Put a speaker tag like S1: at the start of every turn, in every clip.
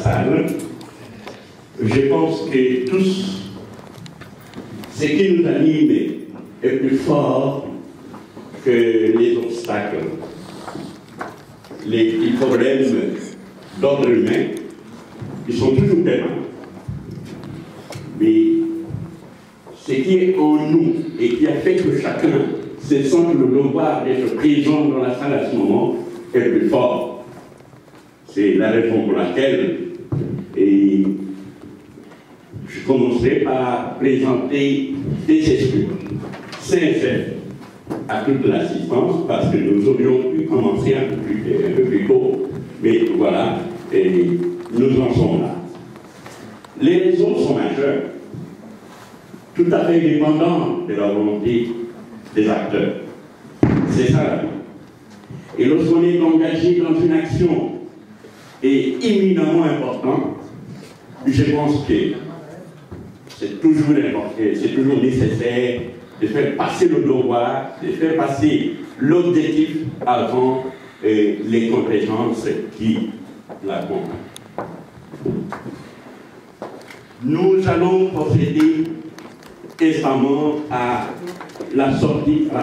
S1: salle. Je pense que tous, ce qui nous anime est plus fort que les obstacles, les petits problèmes d'ordre humain, qui sont toujours présents. Mais ce qui est en nous et qui a fait que chacun se sente le devoir d'être présent dans la salle à ce moment est plus fort. C'est la raison pour laquelle je commencerai par présenter des excuses sincères à toute l'assistance, parce que nous aurions pu commencer un peu plus tôt, mais voilà, et nous en sommes là. Les raisons sont majeures, tout à fait dépendantes de la volonté des acteurs. C'est ça la vie. Et lorsqu'on est engagé dans une action éminemment importante, je pense que c'est toujours important, c'est toujours nécessaire de faire passer le devoir, de faire passer l'objectif avant les compétences qui l'accompagnent. Nous allons procéder récemment à la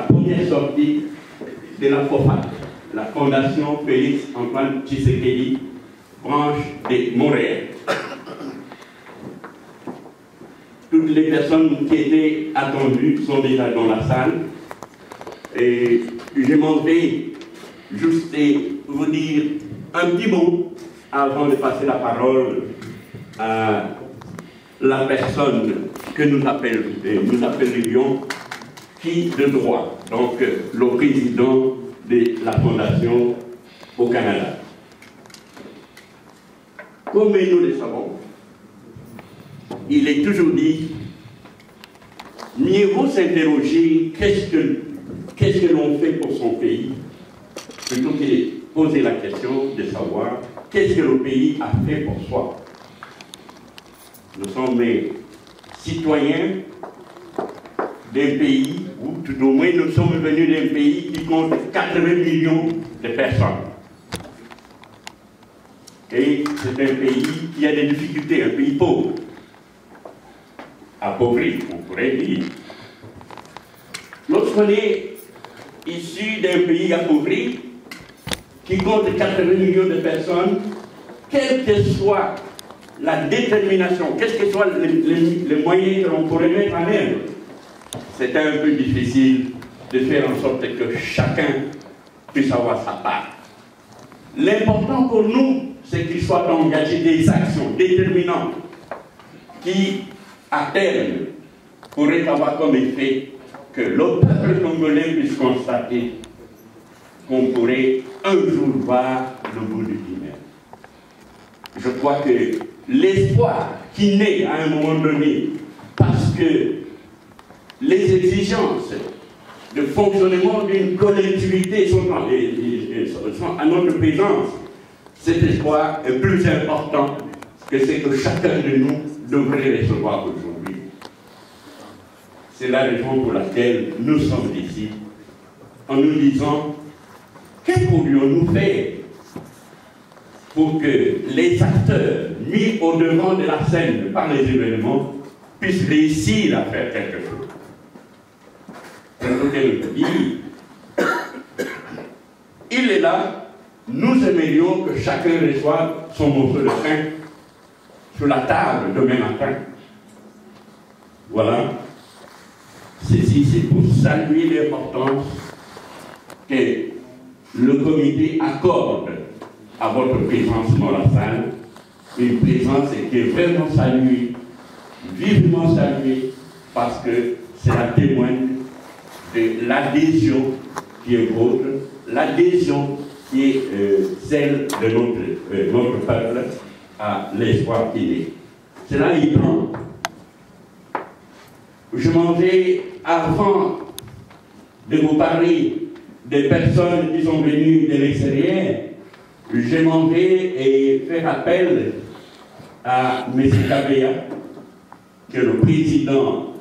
S1: première sortie de la FOFA, la Fondation Félix Antoine Tshisekedi, branche de Montréal. Toutes les personnes qui étaient attendues sont déjà dans la salle. Et je m'en vais juste vous dire un petit mot avant de passer la parole à la personne que nous appellerions qui de droit, donc le président de la Fondation au Canada. Comme nous le savons, il est toujours dit, mieux vaut s'interroger qu'est-ce que l'on fait pour son pays, plutôt que de poser la question de savoir qu'est-ce que le pays a fait pour soi. Nous sommes citoyens d'un pays, ou tout au moins nous sommes venus d'un pays qui compte 80 millions de personnes. Et c'est un pays qui a des difficultés, un pays pauvre. Appauvri, on pourrait dire. Lorsqu'on est issu d'un pays appauvri, qui compte 80 millions de personnes, quelle que soit la détermination, quels que soient les moyens que l'on pourrait mettre en œuvre, c'est un peu difficile de faire en sorte que chacun puisse avoir sa part. L'important pour nous, c'est qu'il soit engagé des actions déterminantes qui, à terme, pourraient avoir comme effet que le peuple congolais puisse constater qu'on pourrait un jour voir le bout du tunnel. Je crois que l'espoir qui naît à un moment donné, parce que les exigences de fonctionnement d'une collectivité sont à notre présence, cet espoir est plus important que ce que chacun de nous devrait recevoir aujourd'hui. C'est la raison pour laquelle nous sommes ici, en nous disant, que pourrions-nous faire pour que les acteurs mis au devant de la scène par les événements puissent réussir à faire quelque chose. Il est là, nous aimerions que chacun reçoive son morceau de pain sur la table demain matin. Voilà. Ceci, c'est pour saluer l'importance que le comité accorde à votre présence dans la salle, une présence qui est vraiment saluée, vivement saluée, parce que cela témoigne de l'adhésion qui est vôtre, l'adhésion qui est celle de notre peuple à l'espoir qu'il est. Cela y prend. Je m'en vais, avant de vous parler des personnes qui sont venues de l'extérieur, je m'en vais et faire appel à M. Kabea, qui est le président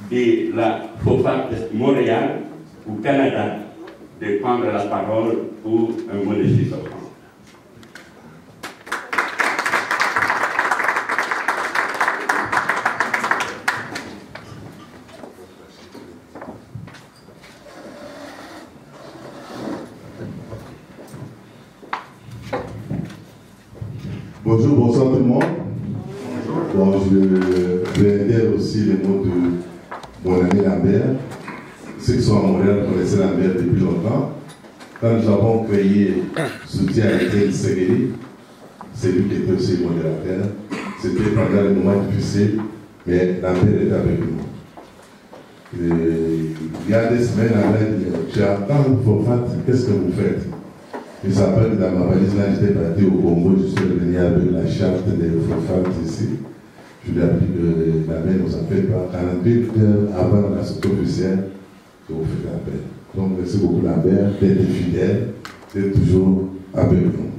S1: de la FOFA Montréal au Canada, de prendre la parole pour un mot de 6 ans.
S2: Bonjour, bonsoir tout le monde. Bon, je réitère aussi les mots de mon ami Lambert. Ceux qui sont à Montréal connaissaient Lambert depuis longtemps. Quand nous avons créé Soutien à Étienne Tshisekedi, c'est lui qui était aussi modérateur. C'était pendant les moments difficiles, mais Lambert était avec nous. Il y a des semaines, j'attends Fofat, qu'est-ce que vous faites? Il s'appelle dans ma valise, là j'étais parti au Congo, je suis revenu avec la charte des Fofat ici. Je lui ai appris que la main nous a fait pas 48 heures avant la sortie officielle que vous faites appel. Donc merci beaucoup Lambert d'être fidèle, d'être toujours avec nous.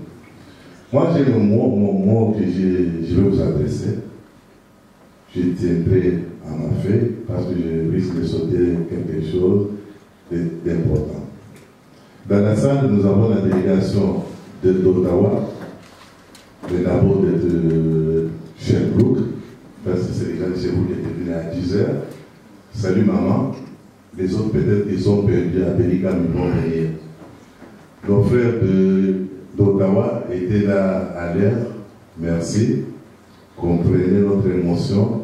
S2: Moi j'ai mon mot que je vais vous adresser. Je tiendrai à ma feuille parce que je risque de sauter quelque chose d'important. Dans la salle, nous avons la délégation d'Ottawa, le labo de Sherbrooke, parce que c'est les gens de Sherbrooke qui étaient venus à 10h. Salut maman. Les autres peut-être ils sont perdus à Bellingham, ils vont venir. Nos frères d'Ottawa étaient là à l'air. Merci. Comprenez notre émotion.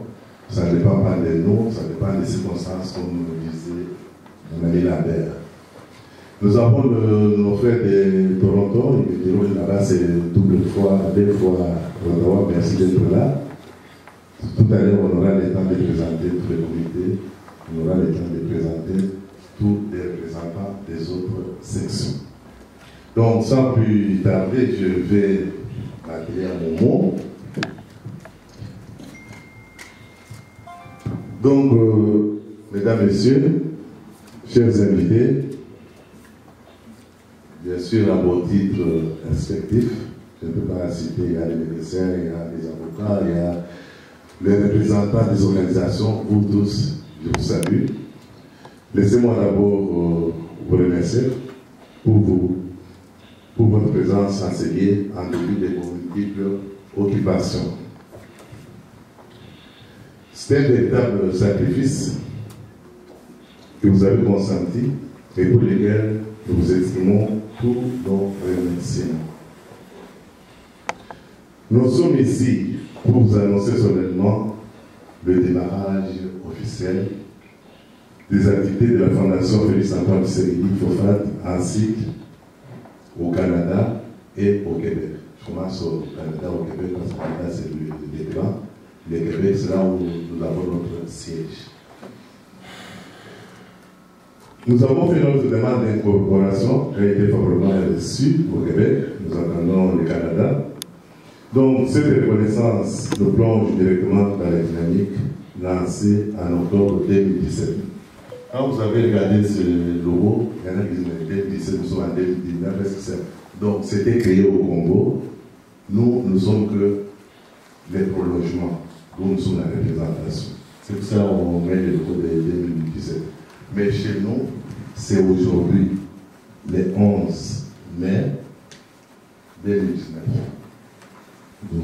S2: Ça ne dépend pas de nous, ça dépend des circonstances, comme nous le disait mon ami Lambert. Nous avons nos frères de Toronto, ils diront là-bas c'est deux fois Ottawa, merci d'être là. Tout à l'heure, on aura le temps de présenter tous les comités, on aura le temps de présenter tous les représentants des autres sections. Donc, sans plus tarder, je vais m'atteler à mon mot. Donc, mesdames, messieurs, chers invités, bien sûr, à vos titres respectifs, je ne peux pas citer, il y a les médecins, il y a les avocats, il y a les représentants des organisations, vous tous, je vous salue. Laissez-moi d'abord vous remercier pour votre présence enseignée en début de vos multiples occupations. C'est un véritable sacrifice que vous avez consenti et pour lequel nous vous exprimons tous nos remerciements. Nous sommes ici pour vous annoncer solennellement le démarrage officiel des activités de la Fondation Félix-Antoine Tshisekedi Fofat ainsi au Canada et au Québec. Je commence au Canada, au Québec, parce que le Canada c'est le débat. Le Québec, c'est là où nous avons notre siège. Nous avons fait notre demande d'incorporation qui a été favorablement reçue au Québec. Nous entendons le Canada. Donc, cette reconnaissance nous plonge directement dans la dynamique lancée en octobre 2017. Quand vous avez regardé ce logo, il y en a qui disent 2017, nous sommes en 2019. Donc, c'était créé au Congo. Nous ne sommes que les prolongements. Nous sommes la représentation. C'est pour ça qu'on met le logo de 2017. Mais chez nous, c'est aujourd'hui, le 11 mai 2019. Donc,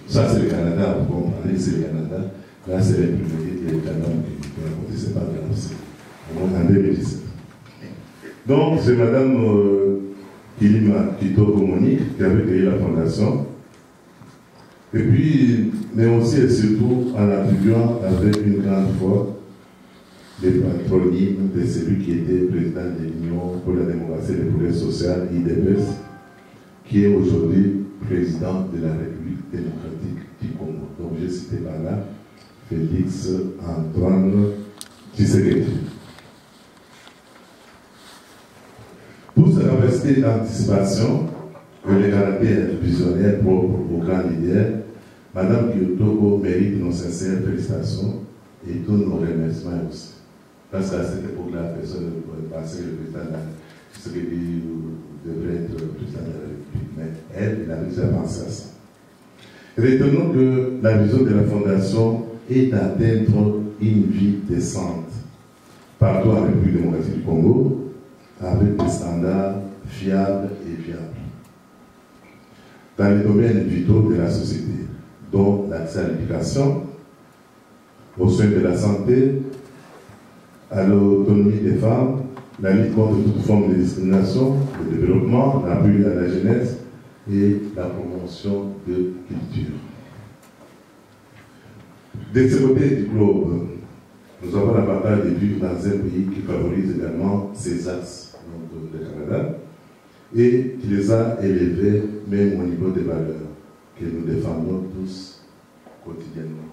S2: ça c'est le Canada, vous comprenez, c'est le Canada. Là c'est les premiers et le Canada qui racontent, c'est pas grave, c'est en 2017. Donc c'est Madame Kilima Kitoko Monique qui avait créé la fondation. Et puis, mais aussi et surtout en attribuant avec une grande foi les patronymes de celui qui était président de l'Union pour la démocratie et le progrès social, IDPS, qui est aujourd'hui président de la République démocratique du Congo. Donc j'ai cité par là Félix Antoine Tshisekedi. Pour se rester d'anticipation que les caractères visionnaires propres aux grands leaders, Madame Kitoko mérite nos sincères félicitations et tous nos remerciements aussi. Parce qu'à cette époque-là, personne ne pouvait penser que le président Tshisekedi devrait être le président de la République. Mais elle a déjà pensé à ça. Retenons que la vision de la Fondation est d'atteindre une vie décente partout en République démocratique du Congo avec des standards fiables et viables dans les domaines vitaux de la société, dont l'accès à l'éducation, aux soins de la santé, à l'autonomie des femmes, la lutte contre toute forme de discrimination, le développement, l'appui à la jeunesse, et la promotion de culture. De ce côté du globe, nous avons l'avantage de vivre dans un pays qui favorise également ces axes, donc le Canada, et qui les a élevés même au niveau des valeurs que nous défendons tous quotidiennement.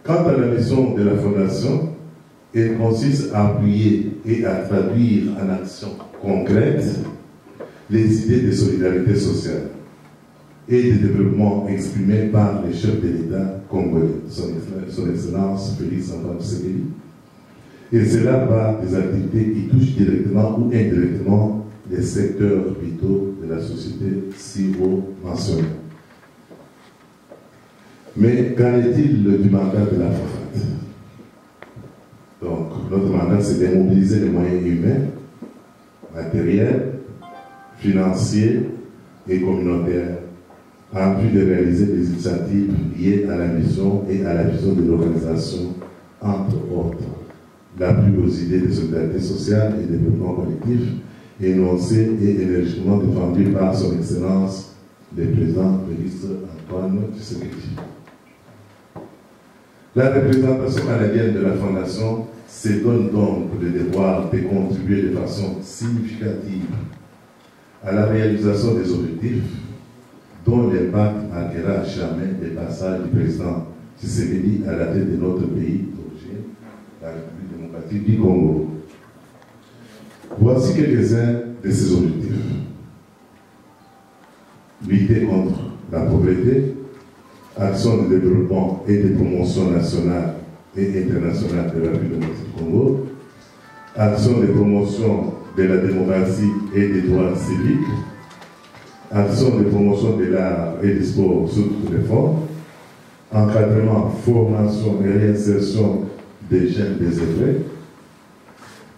S2: Quant à la mission de la Fondation, elle consiste à appuyer et à traduire en action concrète les idées de solidarité sociale et de développement exprimées par les chefs de l'État congolais, son Excellence Félix Antoine Tshisekedi. Et cela par des activités qui touchent directement ou indirectement les secteurs vitaux de la société si haut mentionnés. Mais qu'en est-il du mandat de la FOFAT? Donc, notre mandat, c'est de mobiliser les moyens humains, matériels, financiers et communautaires en vue de réaliser des initiatives liées à la mission et à la vision de l'organisation, entre autres. L'appui aux idées de solidarité sociale et de développement collectif, énoncé et énergiquement défendu par son Excellence le Président Félix Antoine Tshisekedi. La représentation canadienne de la Fondation se donne donc le devoir de contribuer de façon significative à la réalisation des objectifs dont l'impact marquera jamais le passage du président Tshisekedi à la tête de notre pays d'origine, la République démocratique du Congo. Voici quelques-uns de ces objectifs. Lutter contre la pauvreté, action de développement et de promotion nationale et internationale de la République démocratique du Congo, action de promotion de la démocratie et des droits civiques, action de promotion de l'art et du sport sous toutes les formes, encadrement, formation et réinsertion des jeunes désœuvrés,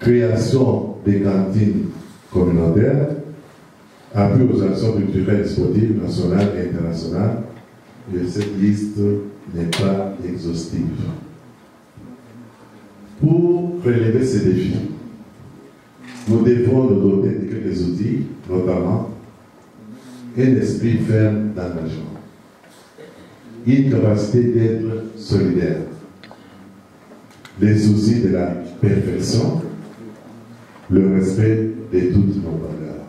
S2: création des cantines communautaires, appui aux actions culturelles et sportives nationales et internationales, et cette liste n'est pas exhaustive. Pour relever ces défis, nous devons nous doter de quelques outils, notamment un esprit ferme d'engagement, une capacité d'être solidaire, les soucis de la perfection, le respect de toutes nos valeurs.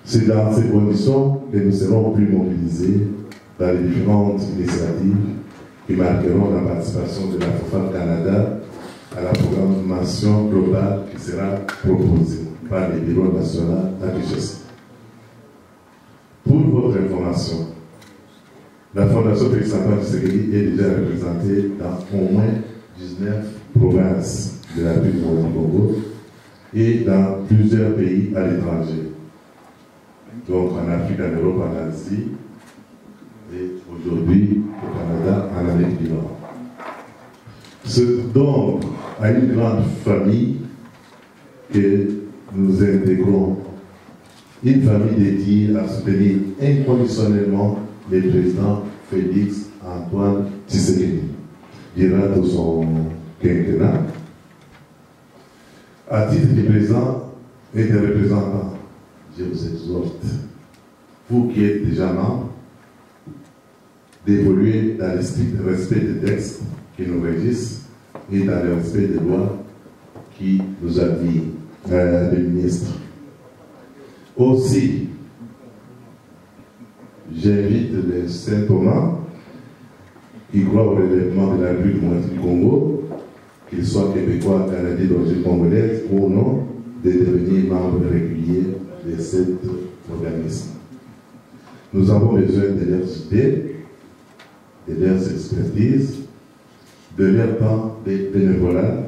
S2: C'est dans ces conditions que nous serons plus mobilisés dans les différentes initiatives qui marqueront la participation de la FOFAT Canada à la programmation globale qui sera proposée par les bureaux nationaux à Kinshasa. Pour votre information, la Fondation Félix Antoine Tshisekedi est déjà représentée dans au moins 19 provinces de la République du Congo et dans plusieurs pays à l'étranger, donc en Afrique, en Europe, en Asie et aujourd'hui au Canada, en Amérique du Nord. C'est donc à une grande famille que nous intégrons, une famille dédiée à soutenir inconditionnellement le président Félix Antoine Tshisekedi durant tout son quinquennat. À titre de président et de représentant, je vous exhorte, vous qui êtes déjà membres, d'évoluer dans le strict respect des textes qui nous régissent et dans le respect des lois qui nous admirent, les ministres. Aussi, j'invite les Saint-Thomas qui croient au relèvement de la République démocratique du Congo, qu'ils soient québécois, canadiens d'origine congolaise ou non, de devenir membres réguliers de cet organisme. Nous avons besoin de leurs idées, de leurs expertises, de leur temps de bénévolat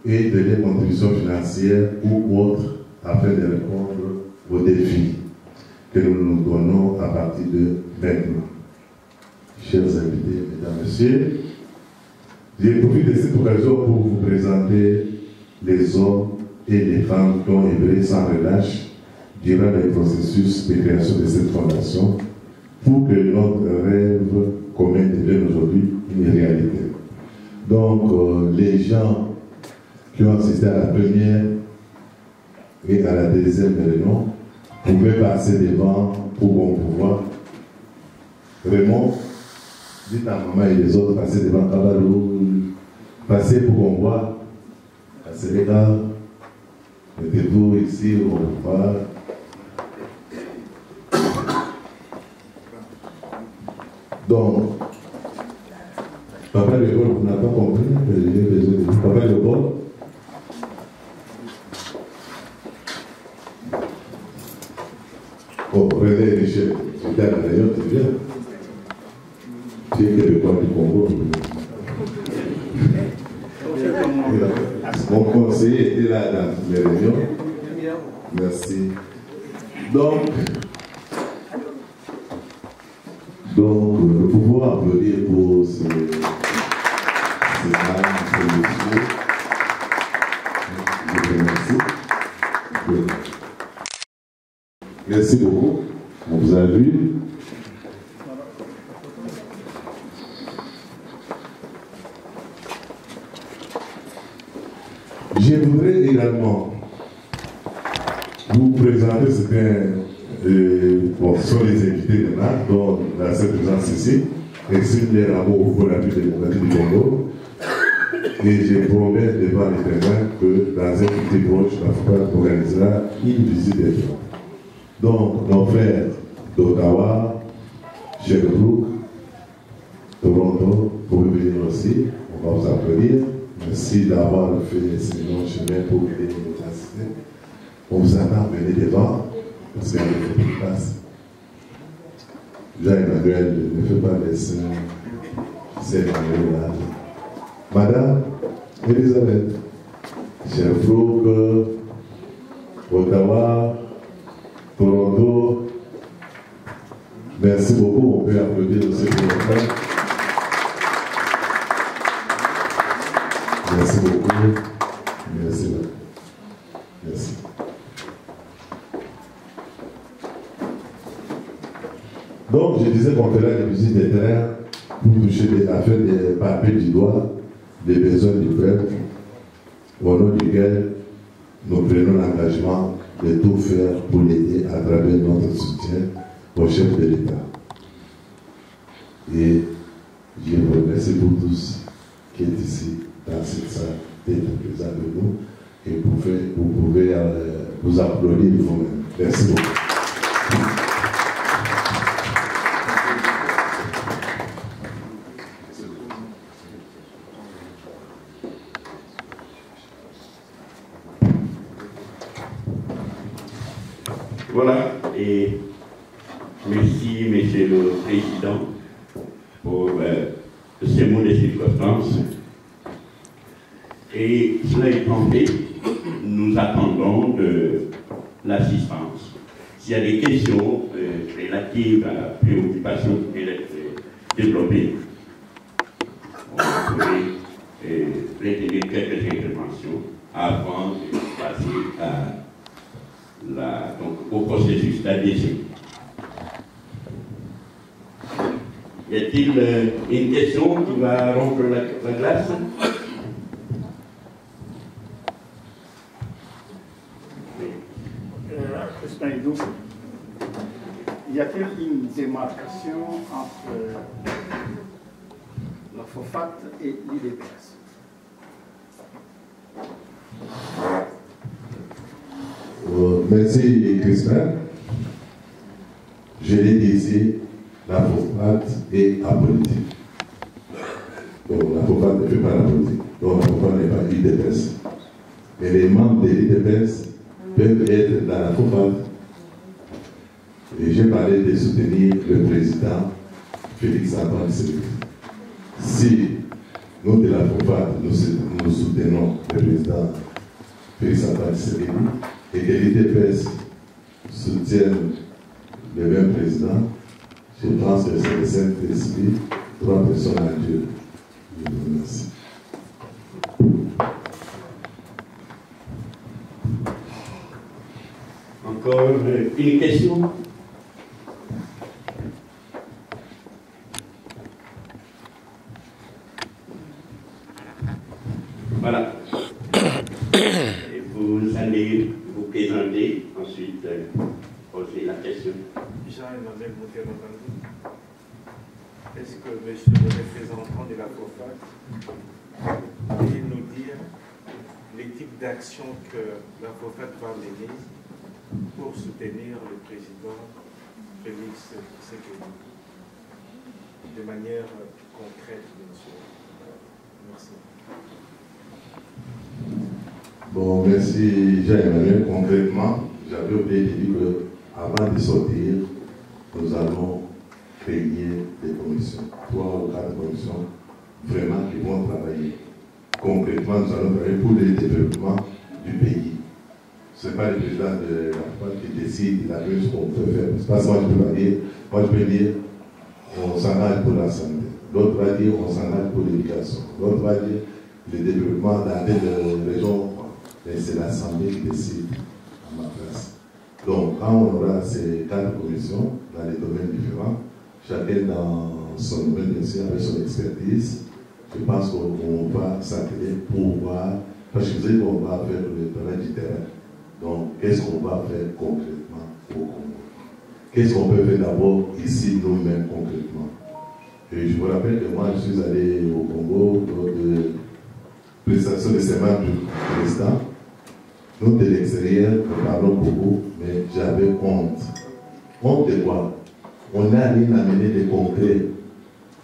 S2: et de leurs contributions financières ou autres afin de répondre aux défis que nous nous donnons à partir de maintenant. Chers invités, mesdames, messieurs, j'ai profité de cette occasion pour vous présenter les hommes et les femmes qui ont œuvré sans relâche durant le processus de création de cette fondation pour que notre rêve commun devienne aujourd'hui une réalité. Donc, les gens qui ont assisté à la première et à la deuxième réunion pouvez passer devant pour qu'on pouvoir. Raymond, dites à maman et les autres, passez devant Kabalou, passez pour qu'on voit. Passez les gars, mettez-vous ici, on va. Donc, Papa Léopold, vous n'avez pas compris, j'ai besoin de vous. Papa Léopold. Oh, René Richel, j'étais à la réunion, tu viens. Tu es québécois du Congo. Mon conseiller était là dans toutes les réunions. Merci. Donc, le pouvoir applaudir pour ces dames, ces messieurs. Je vous remercie. Merci beaucoup. On vous a vu. Je voudrais également vous présenter ce sont les invités de NAC, dont la seule présence ici, exprime les rameaux pour la démocratie du Congo. Et je promets devant les témoins que dans un petit proche, la FOPAD organisera une visite des gens. Donc, nos frères d'Ottawa, Sherbrooke, Toronto, vous pouvez venir aussi, on va vous applaudir. Merci d'avoir fait ce long chemin pour venir nous assister. On vous attend, venez devant, parce qu'il y a des places. Jean-Emmanuel ne fait pas les seins, c'est Emmanuel là. Madame Elisabeth, Sherbrooke, Ottawa, Toronto, merci beaucoup, on peut applaudir aussi pour le frère. Merci beaucoup. Merci. Merci. Donc, je disais qu'on ferait des visites de terrain pour toucher des affaires de papier du doigt, des besoins du peuple, au nom duquel nous prenons l'engagement de tout faire pour l'aider à travers notre soutien au chef de l'État. Et je vous remercie pour tous qui êtes ici dans cette salle, d'être présents de nous, et vous pouvez vous applaudir vous-même. Merci beaucoup.
S1: Voilà, et merci, Monsieur le Président, pour ces mots de circonstance. Et cela étant fait, nous attendons de l'assistance. S'il y a des questions relatives à la préoccupation qui peut être développée, on pourrait retenir quelques interventions avant de passer au processus d'adhésion. Y a-t-il une question qui va rompre la glace?
S3: Y a-t-il une démarcation entre la FOFAT et l'IDPS?
S2: Merci, Crispin. Je l'ai dit ici, la FOFAT est apolitique. Donc la FOFAT ne fait pas la politique. Donc la FOFAT n'est pas l'IDPS. Mais les membres de l'IDPS peuvent être dans la FOFAT. Et j'ai parlé de soutenir le président Félix Antoine Tshisekedi. Si nous de la FOFAT, nous soutenons le président Félix Antoine Tshisekedi et que l'IDPS soutienne le même président, je pense que c'est le Saint-Esprit, trois personnes à Dieu. Je vous remercie.
S1: Encore une question? Voilà. Et vous allez vous présenter ensuite poser la question.
S4: Jean-Emmanuel Moutéramandou, est-ce que monsieur le représentant de la FOFAC peut nous dire les types d'actions que la FOFAC va mener pour soutenir le président Félix Tshisekedi de manière concrète, bien sûr? Merci.
S2: Bon, merci Jean-Emmanuel. Concrètement, j'avais oublié de dire qu'avant de sortir, nous allons créer des commissions, 3 ou 4 commissions vraiment qui vont travailler. Concrètement, nous allons travailler pour le développement du pays. Ce n'est pas le président de la FOFAC qui décide de la chose qu'on peut faire. C'est pas ça, moi je peux dire, on s'engage pour la santé. L'autre va dire, on s'engage pour l'éducation. L'autre va dire, le développement dans les régions. Mais c'est l'Assemblée qui décide à ma place. Donc, quand on aura ces 4 commissions dans les domaines différents, chacun dans son domaine, bien sûr, avec son expertise, je pense qu'on va s'atteler pour voir, parce que je sais qu'on va faire le travail du terrain. Donc, qu'est-ce qu'on va faire concrètement au Congo? Qu'est-ce qu'on peut faire d'abord ici, nous-mêmes, concrètement? Et je vous rappelle que moi, je suis allé au Congo pour de prestation de serment du président. Nous, de l'extérieur, nous parlons beaucoup, mais j'avais honte. Honte de quoi? On n'a rien amené de concret.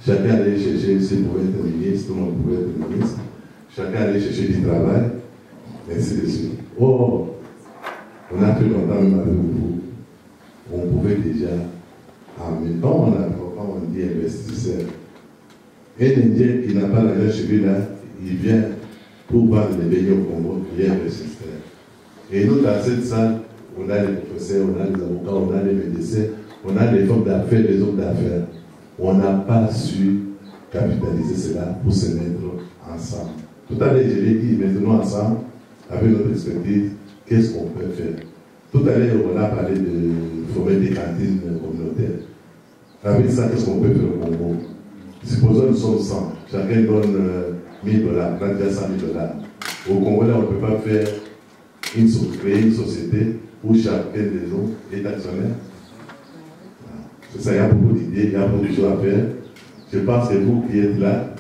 S2: Chacun allait chercher s'il pouvait être ministre, tout le monde pouvait être ministre. Chacun allait chercher du travail, ainsi de suite. Oh, on a fait longtemps même avec vous. On pouvait déjà amener. Quand on dit investisseur, un Indien qui n'a pas l'argent chez lui, là, il vient pour vendre les beignets au Congo, il est investisseur. Et nous, dans cette salle, on a les professeurs, on a les avocats, on a les médecins, on a les femmes d'affaires, les hommes d'affaires. On n'a pas su capitaliser cela pour se mettre ensemble. Tout à l'heure, je l'ai dit, mettons-nous ensemble, avec notre expertise, qu'est-ce qu'on peut faire? Tout à l'heure, on a parlé de former des cantines communautaires. Avec ça, qu'est-ce qu'on peut faire au Congo? Supposons que nous sommes 100, chacun donne $1000, là, déjà $100 000. Au Congo, là, on ne peut pas faire créer une société où chacun de nous est actionnaire. C'est ça, il y a beaucoup d'idées, il y a beaucoup de choses à faire. Je pense que vous qui êtes là,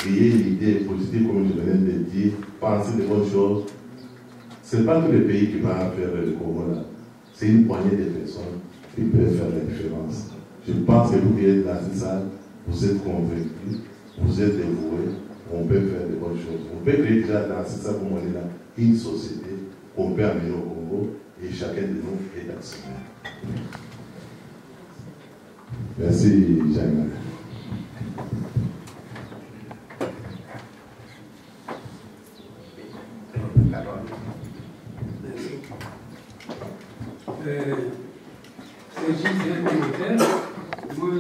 S2: ayez une idée positive, comme je venais de le dire, pensez de bonnes choses. Ce n'est pas tous les pays qui vont faire le Congo là. C'est une poignée de personnes qui peuvent faire la différence. Je pense que vous qui êtes dans cette salle, vous êtes convaincus, vous êtes dévoués, on peut faire de bonnes choses. On peut créer déjà dans cette salle, comme on est là, une société qu'on peut amener au Congo et chacun de nous est actionnaire. Merci, Jean-Emmanuel.
S5: C'est juste un commentaire. Moi,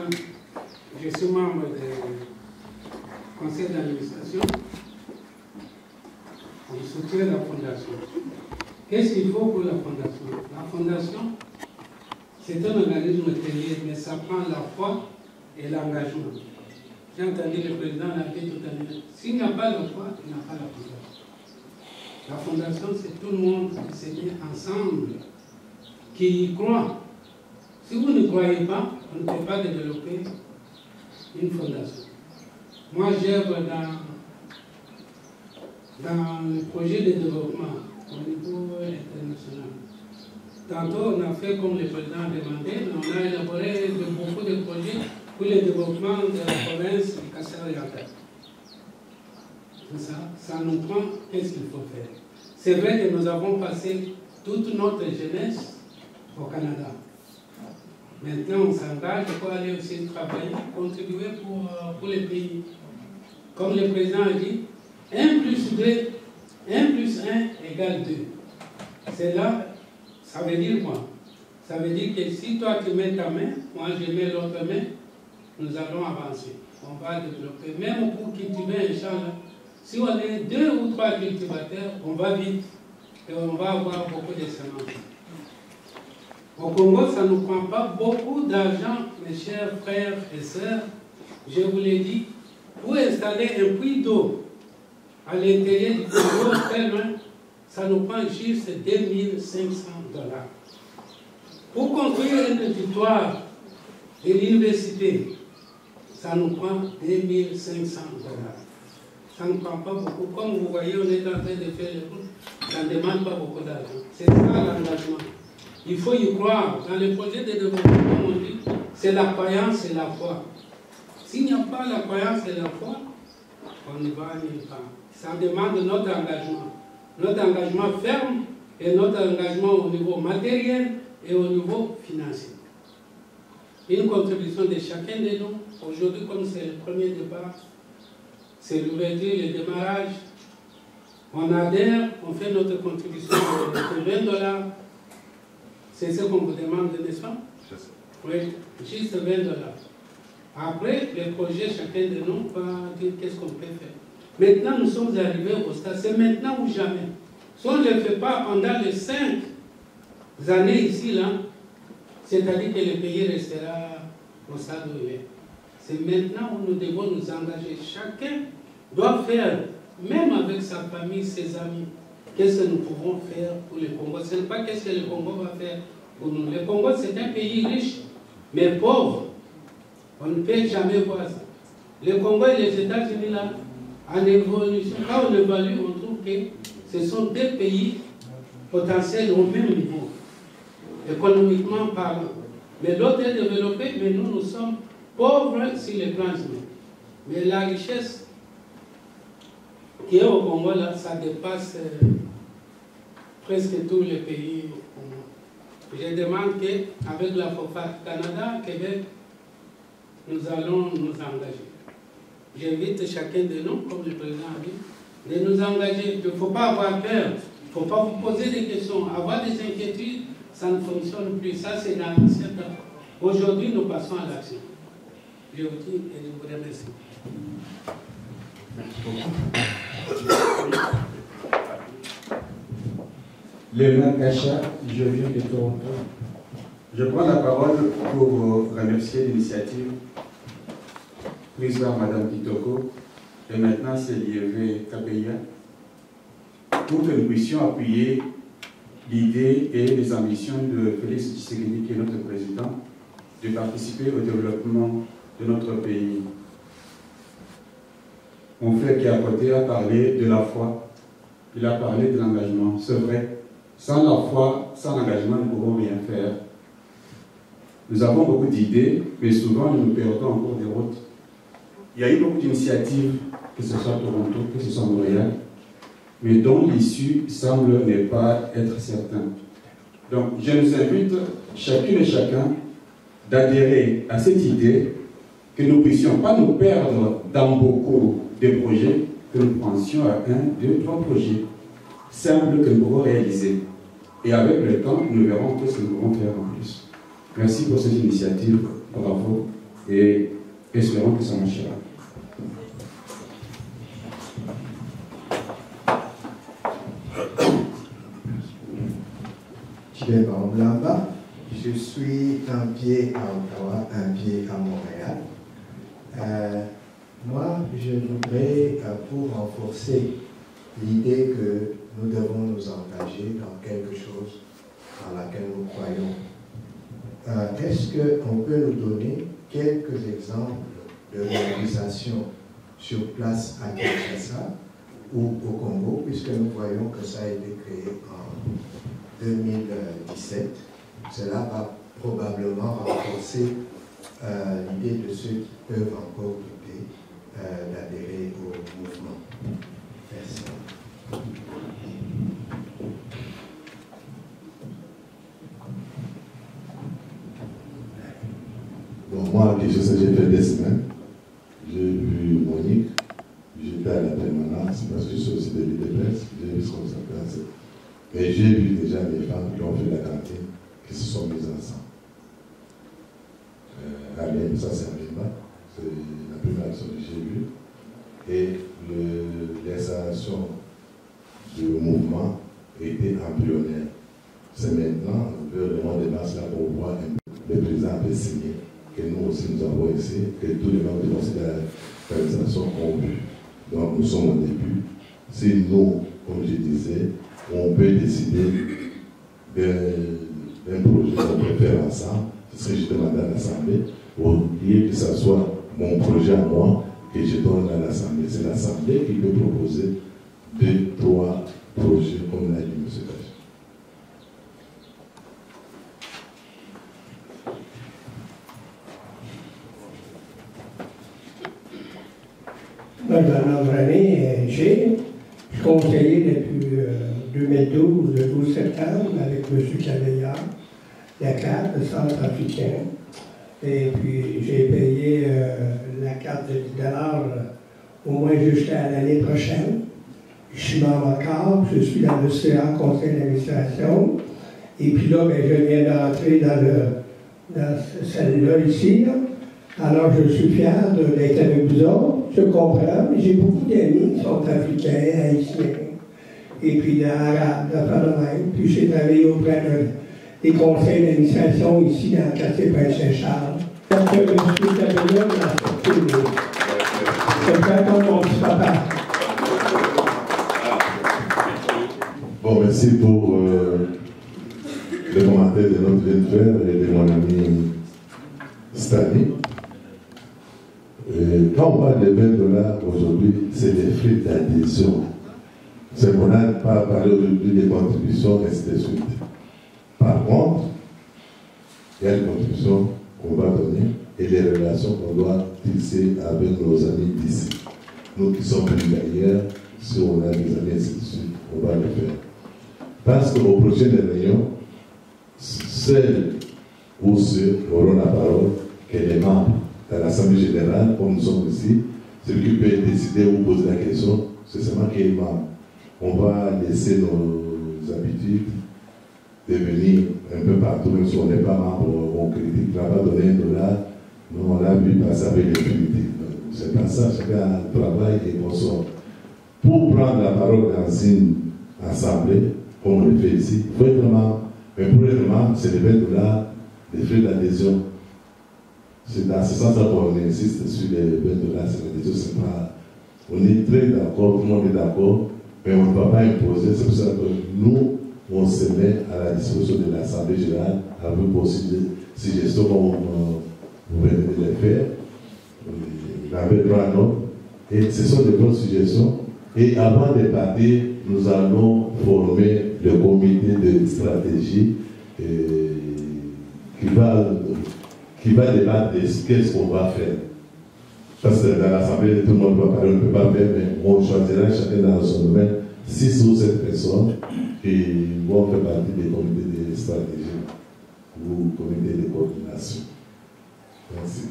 S5: je suis membre du conseil d'administration. On soutient la fondation. Qu'est-ce qu'il faut pour la fondation? La fondation, c'est un organisme terrier, mais ça prend la foi et l'engagement. J'ai entendu le président l'a dit tout à l'heure. S'il n'y a pas de foi, il n'y a pas la fondation. La fondation, c'est tout le monde qui se met ensemble, qui y croit. Si vous ne croyez pas, on ne peut pas développer une fondation. Moi, j'œuvre dans le projet de développement au niveau international. Tantôt, on a fait comme le président a demandé, mais on a élaboré beaucoup de projets pour le développement de la province du Kassai-Oriental. Ça nous prend, qu'est-ce qu'il faut faire? C'est vrai que nous avons passé toute notre jeunesse au Canada. Maintenant, on s'engage pour aller aussi travailler, contribuer pour le pays. Comme le président a dit, 1 plus 2, 1 plus 1 égale 2. C'est là, ça veut dire quoi? Ça veut dire que si toi tu mets ta main, moi je mets l'autre main, nous allons avancer. On va développer. Même pour cultiver un champ, si on est 2 ou 3 cultivateurs, on va vite et on va avoir beaucoup de semences. Au Congo, ça ne nous prend pas beaucoup d'argent, mes chers frères et sœurs. Je vous l'ai dit, pour installer un puits d'eau à l'intérieur du Congo, très loin, ça nous prend juste $2500. Pour construire un auditoire et l'université, ça nous prend 2500 $. Ça ne prend pas beaucoup. Comme vous voyez, on est en train de faire les routes, ça ne demande pas beaucoup d'argent. C'est ça l'engagement. Il faut y croire. Dans les projets de développement, comme on dit, c'est la croyance et la foi. S'il n'y a pas la croyance et la foi, on ne va nulle part. Ça demande notre engagement ferme et notre engagement au niveau matériel et au niveau financier. Une contribution de chacun de nous. Aujourd'hui, comme c'est le premier débat, c'est l'ouverture, le démarrage. On adhère, on fait notre contribution de 20 $. C'est ce qu'on vous demande, n'est-ce pas? Oui, juste 20 $. Après, les projets, chacun de nous va dire qu'est-ce qu'on peut faire. Maintenant, nous sommes arrivés au stade, c'est maintenant ou jamais. Si on ne le fait pas pendant les 5 années ici, là, c'est-à-dire que le pays restera au stade où il est. C'est maintenant où nous devons nous engager. Chacun doit faire, même avec sa famille, ses amis, qu'est-ce que nous pouvons faire pour le Congo. Ce n'est pas qu'est-ce que le Congo va faire pour nous. Le Congo, c'est un pays riche, mais pauvre. On ne peut jamais voir ça. Le Congo et les États-Unis, là, en évolution, quand on évalue, on trouve que ce sont deux pays potentiels au même niveau, économiquement parlant. Mais l'autre est développé, mais nous sommes pauvres sur les plans humains. Mais la richesse qui est au Congo, là, ça dépasse presque tous les pays au monde. Je demande qu'avec la FOFAC Canada, Québec, nous allons nous engager. J'invite chacun de nous, comme le président a dit, de nous engager. Il ne faut pas avoir peur, il ne faut pas vous poser des questions. Avoir des inquiétudes, ça ne fonctionne plus. Ça, c'est dans l'ancien temps. Aujourd'hui, nous passons à l'action. Je vous dis et je vous remercie.
S1: Merci beaucoup.
S6: Léonard Kacha, je viens de Toronto. Je prends la parole pour remercier l'initiative prise par Mme Kitoko et maintenant c'est l'IEV Kabeya pour que nous puissions appuyer l'idée et les ambitions de Félix Tshisekedi, qui est notre président, de participer au développement de notre pays. Mon frère qui est à côté a parlé de la foi, il a parlé de l'engagement. C'est vrai, sans la foi, sans l'engagement, nous ne pouvons rien faire. Nous avons beaucoup d'idées, mais souvent nous nous perdons en cours de route. Il y a eu beaucoup d'initiatives, que ce soit Toronto, que ce soit Montréal, mais dont l'issue semble ne pas être certaine. Donc, je nous invite, chacune et chacun, d'adhérer à cette idée que nous ne puissions pas nous perdre dans beaucoup de projets, que nous pensions à 1, 2, 3 projets simples que nous pouvons réaliser. Et avec le temps, nous verrons ce que nous pouvons faire en plus. Merci pour cette initiative, bravo, et espérons que ça marchera.
S7: Je suis un pied à Ottawa, un pied à Montréal. Moi, je voudrais, pour renforcer l'idée que nous devons nous engager dans quelque chose dans laquelle nous croyons, est-ce qu'on peut nous donner quelques exemples de réalisation sur place à Kinshasa ou au Congo, puisque nous voyons que ça a été créé en 2017. Cela va probablement renforcer l'idée de ceux qui peuvent encore douter d'adhérer au mouvement. Merci.
S2: Bon, moi, j'ai fait des semaines. J'ai vu Monique, j'étais à la permanence, parce que je suis aussi de l'île de presse, j'ai vu ce qu'on s'appelle. Mais j'ai vu déjà les femmes qui ont fait la cantine, qui se sont mises ensemble. Ça c'est un débat, c'est la première action que j'ai vue. Et l'installation du mouvement était embryonnaire. C'est maintenant, le mois de mars, là, qu'on voit le président avait signé, que nous aussi nous avons essayé, que tous les membres du conseil de l'organisation ont vu. Donc nous sommes au début. Si nous, comme je disais, on peut décider un projet qu'on peut faire ensemble, ce serait justement dans l'Assemblée, au lieu que ce soit mon projet à moi, que je donne à l'Assemblée. C'est l'Assemblée qui peut proposer 2, 3 projets, comme l'a dit M. Dachi.
S8: Bernard Vrané, j'ai conseillé depuis 2012, le 12 septembre, avec M. Cavillard, la carte, le centre africain. Et puis, j'ai payé la carte de 10 $ au moins jusqu'à l'année prochaine. Je suis membre encore, je suis dans le CA, conseil d'administration. Et puis là, ben, je viens d'entrer dans celle-là ici. Là. Alors, je suis fier d'être avec vous autres. Je comprends, mais j'ai beaucoup d'amis qui sont africains, haïtiens, et puis arabes, de faire le même. Puis j'ai travaillé auprès des conseils d'administration ici dans le quartier Prince-Saint-Charles. Donc, je suis travaillé dans la sortie. C'est fait comme mon petit papa.
S2: Bon, merci pour le commentaire de notre jeune frère et de mon ami Stanley. Quand on parle de 20 $ aujourd'hui, c'est les frais d'adhésion. C'est qu'on n'a pas parlé aujourd'hui des contributions, et ainsi de suite. Par contre, il y a les contributions qu'on va donner et les relations qu'on doit tisser avec nos amis d'ici. Nous qui sommes venus d'ailleurs, si on a des amis, et ainsi de suite, on va le faire. Parce qu'aux prochaines réunions, celles ou ceux auront la parole que les membres dans l'Assemblée générale, comme nous sommes ici, celui qui peut décider ou poser la question, c'est seulement qui est membre. On va laisser nos habitudes de venir un peu partout, même si on n'est pas membre, on critique, on va donner $1, nous on l'a vu passer avec les politiques. C'est pas ça, chacun travaille et consomme. Pour prendre la parole dans une assemblée, comme on le fait ici, il faut être membre. Mais pour être membre, c'est les $20, les frais d'adhésion. C'est dans ce sens qu'on insiste sur les $20, c'est l'adhésion, c'est pas. On est très d'accord, tout le monde est d'accord, mais on ne va pas imposer. C'est pour ça que nous, on se met à la disposition de l'Assemblée générale avec aussi des suggestions comme vous venez de les faire. Vous avez droit à nous. Et ce sont de bonnes suggestions. Et avant de partir, nous allons former le comité de stratégie qui va débattre de ce qu'on va faire. Parce que dans l'Assemblée, tout le monde va parler, on ne peut pas faire, mais on choisira chacun dans son domaine 6 ou 7 personnes qui vont faire partie des comités de stratégie ou comités de coordination. Merci.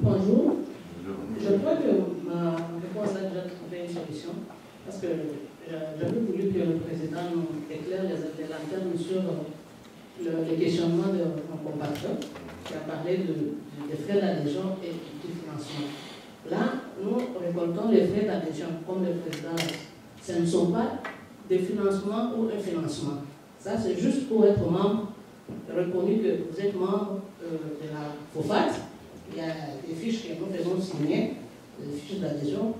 S9: Bonjour. Je crois que ma réponse a déjà trouvé une solution parce que j'avais voulu que le président nous éclaire les lanternes sur le questionnement de mon compatriote qui a parlé des frais d'adhésion et du financement. Là, nous récoltons les frais d'adhésion, comme le président l'a dit. Ce ne sont pas des financements ou un financement. Ça, c'est juste pour être membre, reconnu que vous êtes membre de la FOFAT. Il y a des fiches que nous faisons signer, des fiches d'adhésion,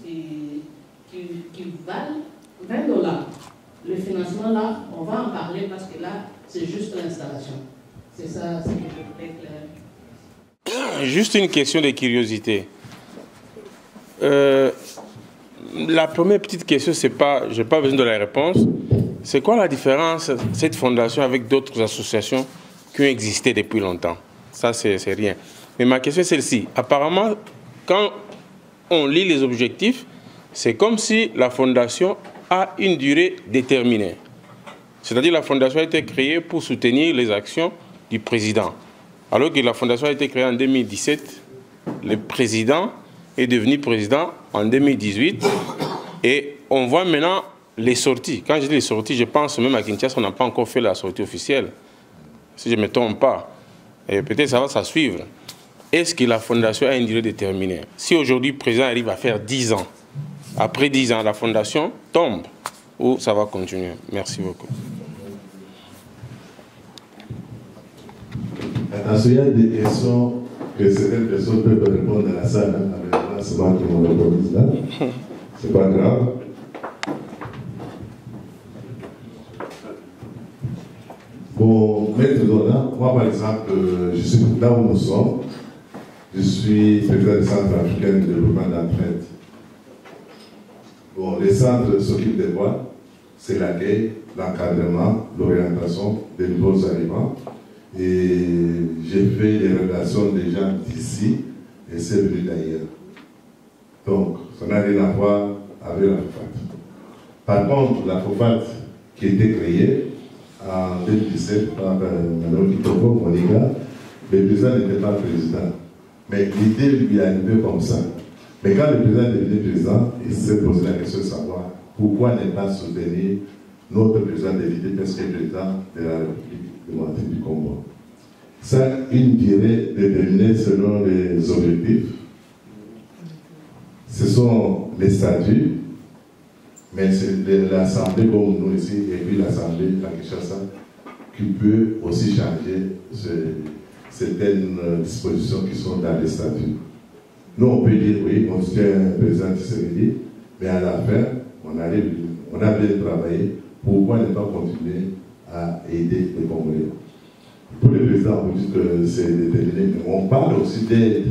S9: qui valent $20. Le financement, là, on va en parler parce que là, c'est juste l'installation. C'est ça, c'est que je voulais clair.
S10: Juste une question de curiosité. La première petite question, c'est pas, je n'ai pas besoin de la réponse. C'est quoi la différence de cette fondation avec d'autres associations qui ont existé depuis longtemps? Ça, c'est rien. Mais ma question est celle-ci. Apparemment, quand on lit les objectifs, c'est comme si la fondation a une durée déterminée. C'est-à-dire que la fondation a été créée pour soutenir les actions du président. Alors que la fondation a été créée en 2017, le président est devenu président en 2018. Et on voit maintenant les sorties. Quand je dis les sorties, je pense même à Kinshasa, on n'a pas encore fait la sortie officielle. Si je ne me trompe pas. Et peut-être ça va ça suivre. Est-ce que la fondation a une durée déterminée? Si aujourd'hui le président arrive à faire 10 ans, après 10 ans, la fondation tombe ou ça va continuer? Merci beaucoup.
S2: Attention, il y a des questions que certaines personnes peuvent répondre à la salle. C'est moi qui m'en réponds là. c'est pas grave. Bon, maître Dona, moi par exemple, je suis là où nous sommes, je suis président du Centre africain de développement d'entraide. Bon, les centres s'occupent de quoi? C'est l'accueil, l'encadrement, l'orientation des nouveaux arrivants. Et j'ai fait des relations des gens d'ici et c'est venu d'ailleurs. Donc, ça n'a rien à voir avec la FOFAT. Par contre, la FOFAT qui a été créée en 2017 par Mme Kitoko Moniga, le président n'était pas président. Mais l'idée lui est arrivée comme ça. Mais quand le président est devenu président, il s'est posé la question de savoir pourquoi ne pas soutenir notre président de l'IDPS qui est président de la République démocratique du Congo. Ça, une durée déterminée selon les objectifs. Ce sont les statuts, mais c'est l'Assemblée comme nous ici, et puis l'Assemblée à Kinshasa, qui peut aussi changer certaines dispositions qui sont dans les statuts. Nous, on peut dire, oui, on soutient un président Tshisekedi, mais à la fin, on a bien travaillé. Pourquoi ne pas continuer à aider les Congolais? Pour le président, on dit que c'est déterminé, mais on parle aussi d'aide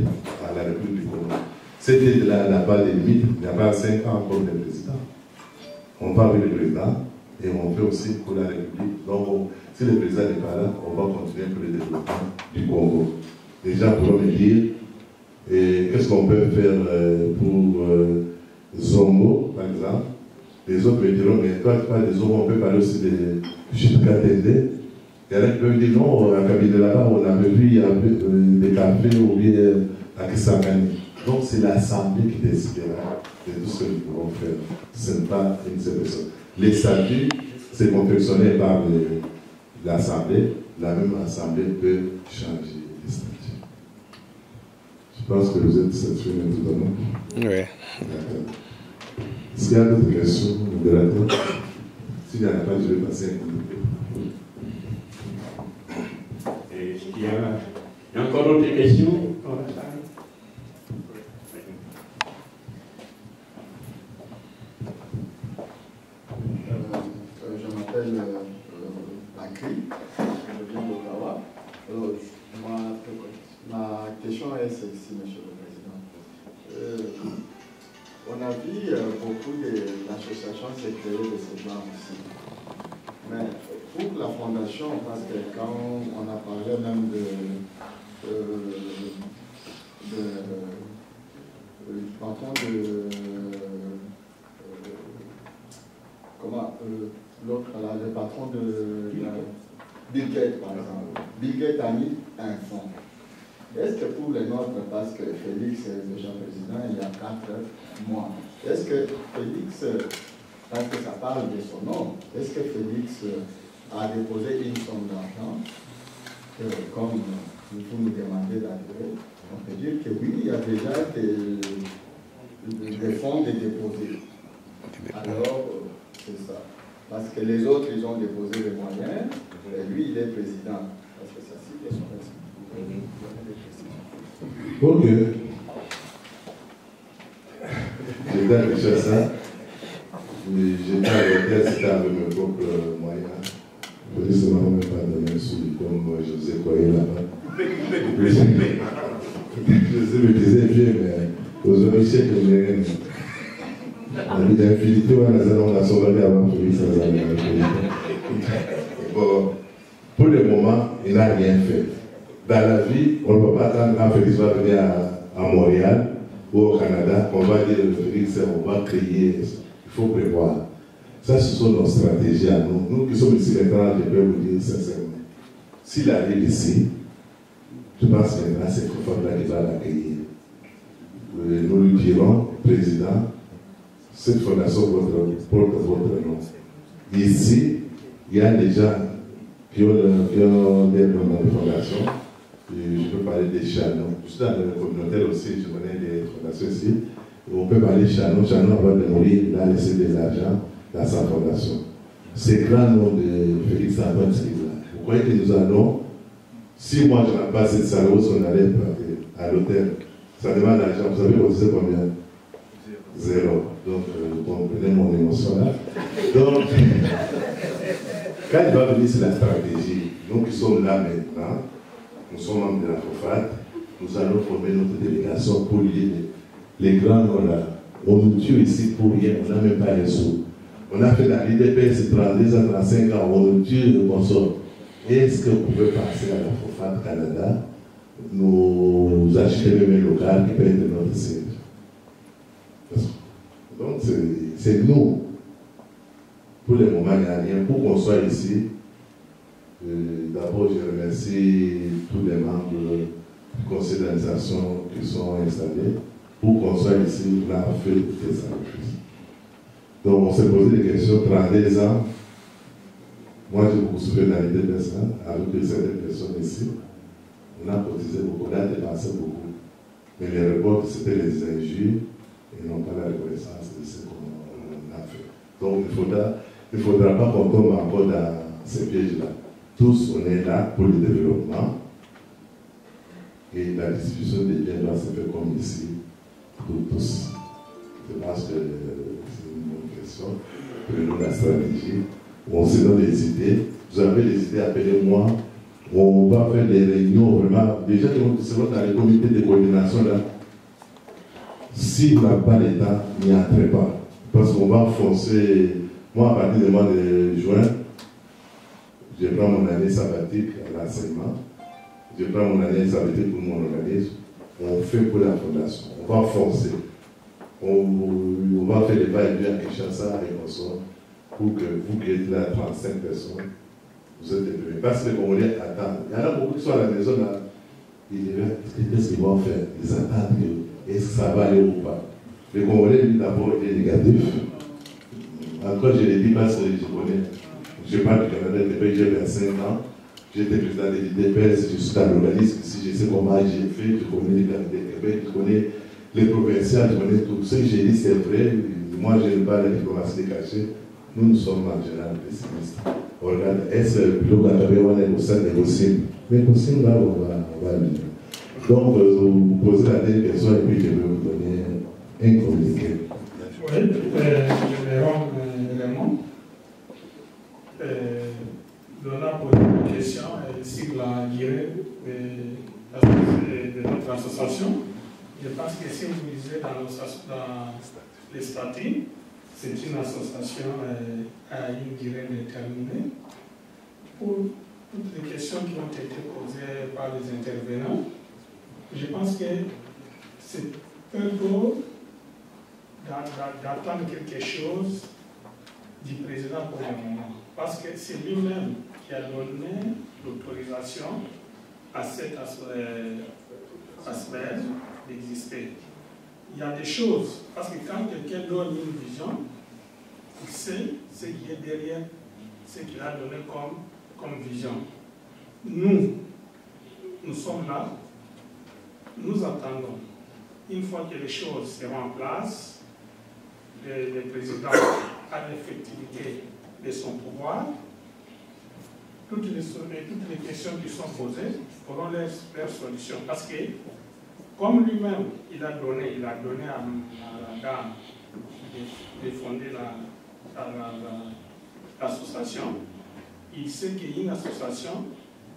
S2: à la République du Congo. Cette aide-là n'a pas de limite, il n'y a pas 5 ans comme le président. On parle avec le président et on fait aussi pour la République. Donc, si le président n'est pas là, on va continuer pour le développement du Congo. Déjà, pour me dire, qu'est-ce qu'on peut faire pour Zongo, par exemple? Les autres me diront, mais toi, tu parles des Zongo, on peut parler aussi de Chute-Katende. Il y en a qui peuvent dire, non, à Kabila là-bas, on avait vu, il y a des cafés ou bien à Kisangani. Donc, c'est l'Assemblée qui décidera de tout ce que nous pouvons faire. Ce n'est pas une seule personne. Les statuts, c'est confectionné par l'Assemblée. La même Assemblée peut changer les statuts. Je pense que vous êtes satisfait maintenant.
S10: Oui.
S2: S'il y a d'autres questions, modérateur, s'il n'y en a pas, je vais passer un coup de
S1: il y a encore d'autres questions dans la salle?
S11: Je m'appelle Bakri, je viens d'Ottawa. Ma question est celle-ci, Monsieur le Président. On a vu beaucoup d'associations se créer de ce genre ici. Mais pour la fondation, parce que quand on a parlé même patron de l'autre là, le patron de Bill Gates par exemple. Bill Gates a mis un fonds. Est-ce que pour les nôtres, parce que Félix est déjà président il y a 4 mois, est-ce que Félix, parce que ça parle de son nom, est-ce que Félix a déposé une somme d'argent, comme vous nous demandez d'adhérer? On peut dire que oui, il y a déjà des fonds de déposer. Alors, c'est ça. Parce que les autres, ils ont déposé les moyens, et lui, il est président. Parce que ça, c'est son responsabilité.
S2: Ok. J'étais déjà ça. J'étais à l'hôtel, c'était avec mes propres moyens. Je ne sais même pas donner un sou comme José Koye là-bas. José me disait vieux, mais aux officiers que je n'ai rien. La vie d'infinité, on a sauvé avant Félix sans aller avec Félix. Bon, pour le moment, il n'a rien fait. Dans la vie, on ne peut pas attendre quand Félix va venir à Montréal ou au Canada, qu'on va dire Félix, on va créer. Il faut prévoir. Ça, ce sont nos stratégies à nous. Nous qui sommes ici maintenant, je peux vous dire sincèrement. S'il arrive ici, je pense que maintenant, c'est Kofa qui va l'accueillir. Nous lui dirons, président, cette fondation porte votre nom. Ici, il y a des gens qui ont des noms de fondation. Je peux parler des Chanon. Je suis dans le communautaire aussi, je connais des fondations ici. On peut parler de Chanon. Chanon, avant de mourir, il a laissé des argent dans sa fondation. C'est le grand nom de Félix Antoine Tshisekedi. Vous croyez que nous allons, si moi je n'ai pas cette salle, on allait à l'hôtel. Ça demande l'argent. Vous savez cotiser combien? Zéro. Donc, vous comprenez mon émotion là. Donc, quand il va venir sur la stratégie, nous qui sommes là maintenant, nous sommes membres de la FOFAT, nous allons former notre délégation pour lier les grands noms là. On nous tue ici pour rien, on n'a même pas un sou. On a fait la l'IDPS 32 à 35 ans, on nous tue, on sort. Est-ce que vous pouvez passer à la FOFAT Canada, nous acheter même un local qui peut être notre siège? Donc c'est nous. Pour le moment, il n'y a rien. Pour qu'on soit ici, d'abord je remercie tous les membres du conseil d'administration qui sont installés. Pour qu'on soit ici, on a fait des sacrifices. Donc on s'est posé des questions, 32 ans. Moi j'ai beaucoup souffert dans l'idée de ça, avec certaines personnes ici. On a cotisé beaucoup, on a dépensé beaucoup. Mais les reports, c'était les injures et non pas la reconnaissance de ce qu'on a fait. Donc il ne faudra pas qu'on tombe encore dans ces pièges-là. Tous, on est là pour le développement. Et la distribution des biens doit se faire comme ici, pour tous. Je pense que c'est une bonne question. Prenons la stratégie. On se donne des idées. Vous avez des idées, appelez-moi. On va faire des réunions vraiment. Déjà, c'est dans les comités de coordination là. Si vous n'avez pas l'État, n'y entrez pas. Parce qu'on va foncer. Moi, à partir du mois de juin, je prends mon année sabbatique à l'enseignement. Je prends mon année sabbatique pour mon organisme. On fait pour la fondation. On va foncer. On va faire des va-et-vient à Kinshasa et on sort pour que vous qui êtes là, 35 personnes, vous êtes les premiers. Parce que les Congolais attendent. Il y en a beaucoup qui sont à la maison là. Ils disent, qu'est-ce qu'ils vont faire? Ils attendent que, est-ce que ça va aller ou pas? Les Congolais, lui, d'abord, étaient négatifs. Encore, je l'ai dit parce que je connais. Je parle du Canada depuis que j'ai 25 ans. J'étais président de l'IDPS, je suis à l'organisme ici, je sais comment j'ai fait, je connais les Canadiens de Québec, je connais les provinciales, je connais tout. Ce que j'ai dit, c'est vrai. Moi, je n'aime pas la diplomatie cachée. Nous sommes en général pessimistes. On regarde, est-ce que le bureau on est au sein des Gossines? Mais Gossines, là, on va venir. Donc, vous posez la dernière question et puis je vais vous donner un communiqué.
S12: Oui, je vais rendre l'élément. On a posé une question sur la durée de notre association. Je pense que si vous lisez dans les statuts, c'est une association à une durée déterminée. Pour toutes les questions qui ont été posées par les intervenants, je pense que c'est un peu d'attendre quelque chose du président pour le moment. Parce que c'est lui-même qui a donné l'autorisation à cette assemblée d'exister. Il y a des choses, parce que quand quelqu'un donne une vision, il sait ce qui est derrière ce qu'il a donné comme vision. Nous sommes là, nous attendons. Une fois que les choses seront en place, le président a l'effectivité de son pouvoir, toutes les questions qui sont posées auront leur solution. Parce que, comme lui-même, il a donné à la dame de fonder l'association, il sait qu'une association,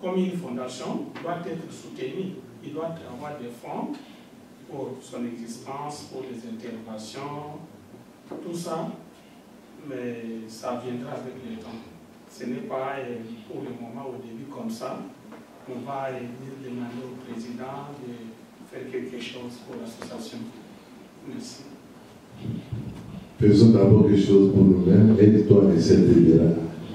S12: comme une fondation, doit être soutenue. Il doit avoir des fonds pour son existence, pour les interventions, tout ça, mais ça viendra avec le temps. Ce n'est pas pour le moment, au début, comme ça. On va demander au président de faire quelque chose pour l'association. Merci.
S2: Faisons d'abord quelque chose pour nous-mêmes. Aide-toi de cette idée-là.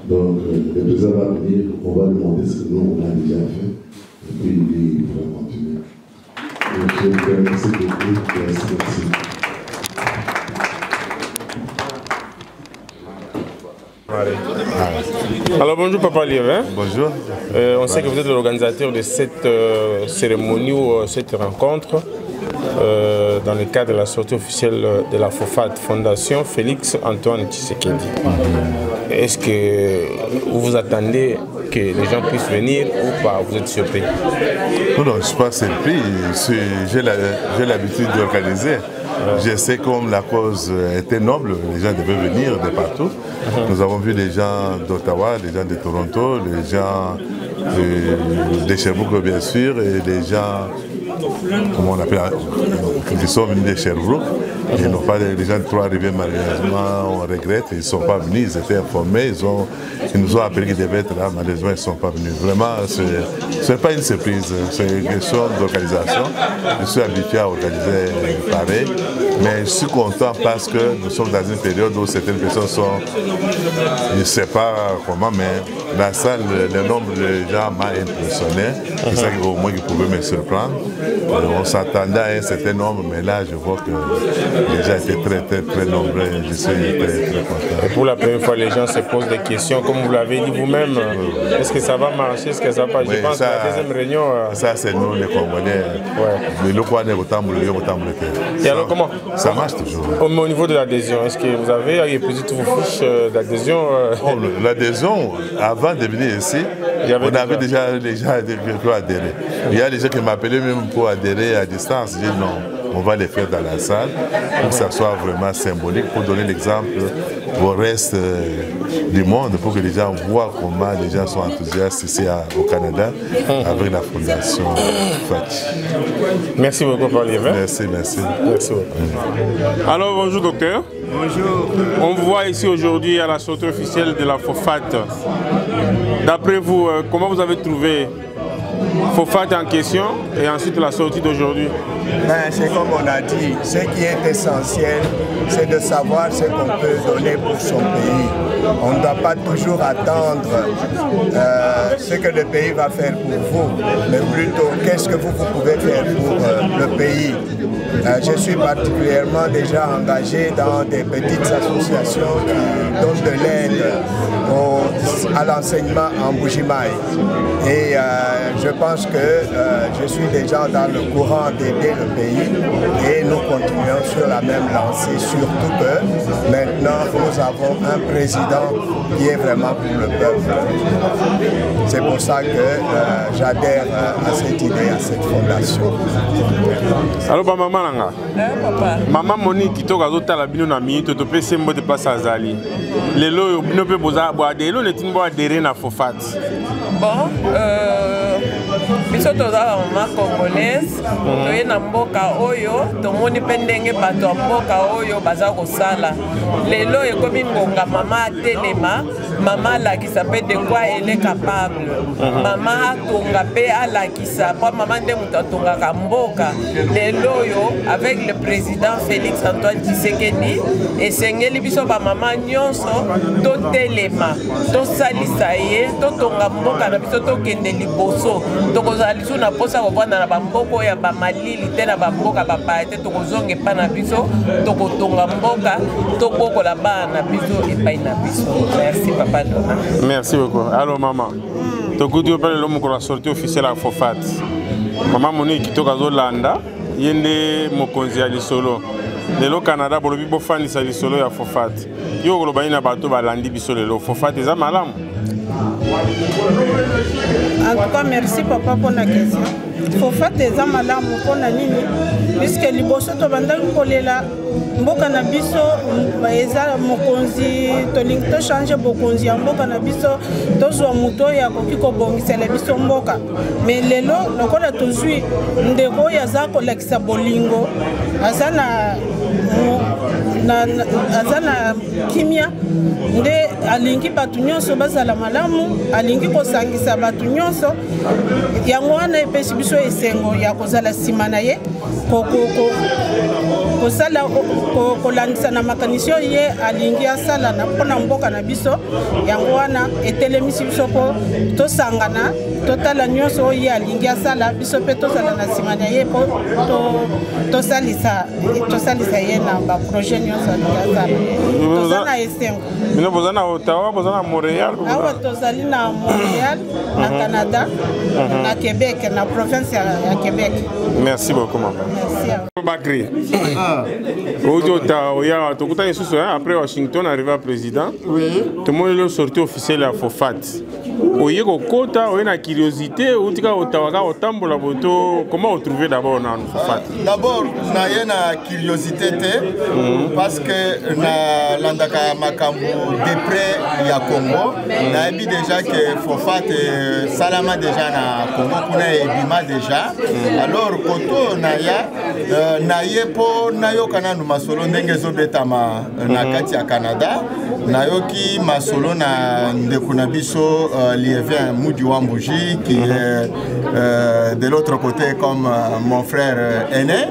S2: Donc, le président va venir, on va lui demander ce que nous, on a déjà fait. Et puis, il va continuer. Donc, je vous remercie beaucoup. Merci.
S10: Alors bonjour Papa Lièvre. Hein?
S13: Bonjour.
S10: On sait que vous êtes l'organisateur de cette cérémonie ou cette rencontre dans le cadre de la sortie officielle de la FOFAT Fondation Félix Antoine Tshisekedi. Est-ce que vous vous attendez que les gens puissent venir ou pas? Vous êtes surpris?
S13: Non, je ne suis pas surpris. J'ai l'habitude d'organiser.
S2: Je sais comme la cause était noble, les gens devaient venir de partout. Nous avons vu des gens d'Ottawa, des gens de Toronto, des gens de Sherbrooke bien sûr, et des gens, comment on appelle, qui sont venus de Sherbrooke. Ils n'ont pas, les gens de Trois-Rivières malheureusement, on regrette, ils ne sont pas venus, ils étaient informés, ils nous ont appelé qu'ils devaient être là, malheureusement ils ne sont pas venus. Vraiment, ce n'est pas une surprise, c'est une question d'organisation. Je suis habitué à organiser pareil, mais je suis content parce que nous sommes dans une période où certaines personnes sont, je ne sais pas comment, mais la salle, le nombre de gens m'a impressionné, c'est ça au moins qui pouvait me surprendre. On s'attendait à un certain nombre, mais là je vois que les gens étaient très nombreux, je suis très content.
S10: Et pour la première fois, les gens se posent des questions, comme vous l'avez dit vous-même, est-ce que ça va marcher, est-ce que ça va pas? Je pense que la deuxième réunion...
S2: Ça c'est nous les Congolais,
S10: Et alors comment?
S2: Ça marche toujours.
S10: Au niveau de l'adhésion, est-ce que vous avez épuisé toutes vos fiches d'adhésion?
S2: L'adhésion, avant de venir ici, on avait déjà les gens qui ont adhéré. Il y a des gens qui m'appelaient même pour adhérer à distance. J'ai dit non, on va les faire dans la salle pour que ça soit vraiment symbolique, pour donner l'exemple au reste du monde, pour que les gens voient comment les gens sont enthousiastes ici au Canada avec la fondation Fati.
S10: Merci beaucoup pour les
S2: Merci beaucoup.
S10: Alors bonjour docteur.
S13: Bonjour.
S10: On vous voit ici aujourd'hui à la sortie officielle de la FOFAT. D'après vous, comment vous avez trouvé FOFAT en question et ensuite la sortie d'aujourd'hui?
S13: C'est comme on a dit, ce qui est essentiel, c'est de savoir ce qu'on peut donner pour son pays. On ne doit pas toujours attendre ce que le pays va faire pour vous, mais plutôt qu'est-ce que vous pouvez faire pour le pays. Je suis particulièrement déjà engagé dans des petites associations qui donnent de l'aide à l'enseignement en Bujimaï. Et je pense que je suis déjà dans le courant d'aider le pays et nous continuons sur la même lancée, surtout que maintenant nous avons un président qui est vraiment pour le peuple. C'est pour ça que j'adhère à cette idée, à cette fondation.
S10: Alors maman Langa, maman Monique qui toka zota la bino na minute to pe sembo de place azali. Lelo bino pe boza bo adelo ne tinbo adhérer na FOFAT.
S14: Bon, biso toza mama congolaise, toye na mboka oyo, tomoni pe ndenge bato ya mboka oyo baza kosala. Lelo ekomi ngonga mama atelema, mama alakisa pe de quoi elle est capable. Mama atonga pe alakisa, po mama nde mutu atongaka mboka. Lelo oyo avec le président Félix Antoine Tshisekedi, esengeli biso ba mama nyonso totelema, tosalisa ye, totonga mboka na biso tokende liboso. Tokozala lisu na posa kovanda na bamboko ya bamalili te na bamboka bapaya te, tokozonga epai na biso, tokotonga mboka, tokokola bana na biso epai na biso. Merci papa Dona.
S10: Merci beaucoup. Alors maman, tokuti opele lo mokolo sortie officielle à FOFAT. Maman Monique toka zolanda yende mokonzi ya lisolo. Lelo Canada bolobi bofandisa lisolo ya FOFAT. Yo koloba ina bato balandi biso lelo FOFAT eza malamu.
S15: En tout cas, merci papa pour la question. FOFAT eza malamu pona nini puisque liboso to bandaki kolela mboka na biso eza mokonzi tolingi to changer bokonzi ya mboka na biso tozwa moto ya koki kobongisela biso mboka mais lelo lokola tozwi ndeko oyo aza kolakisa bolingo aza na kimia nde alingi bato nyonso bazala malamu, alingi kosangisa bato nyonso yango wana epesi biso esengo ya kozala nsima na ye kosala kolandisa na makanisi oyo ye alingi asala mpona mboka na biso yango wana etelemisi biso po tosangana totala nyonso oyo ye alingi asala biso mpe tozala na nsima na ye po tosalisa ye na baprojet nyonso alingi asala toza na esengo.
S10: Bino boza na Ottawa, boza na Montréal?
S15: Awa tozali na Montréal, na Canada, na Québec, na province ya Québec.
S10: Merci beaucoup maman.
S15: Merci à vous.
S10: Bakri. Après Washington, arrivé à président. Oui. Tout le monde est sorti officiel à FOFAT. oye kokota oye na curiosité outika otawaka otambola boto comment vous trouvez d'abord na Fofat?
S11: D'abord na ye na curiosité te parce que na landaka makambo de près ya Congo na yebi déjà que Fofat salama déjà na Congo kuna ebima déjà alors koto na ya na ye po na yoka nanu masolo ndenge ezobetama na kati ya Canada na yoki masolo na ndeko na biso Liévin Moudi Wambouji qui est de l'autre côté comme mon frère aîné.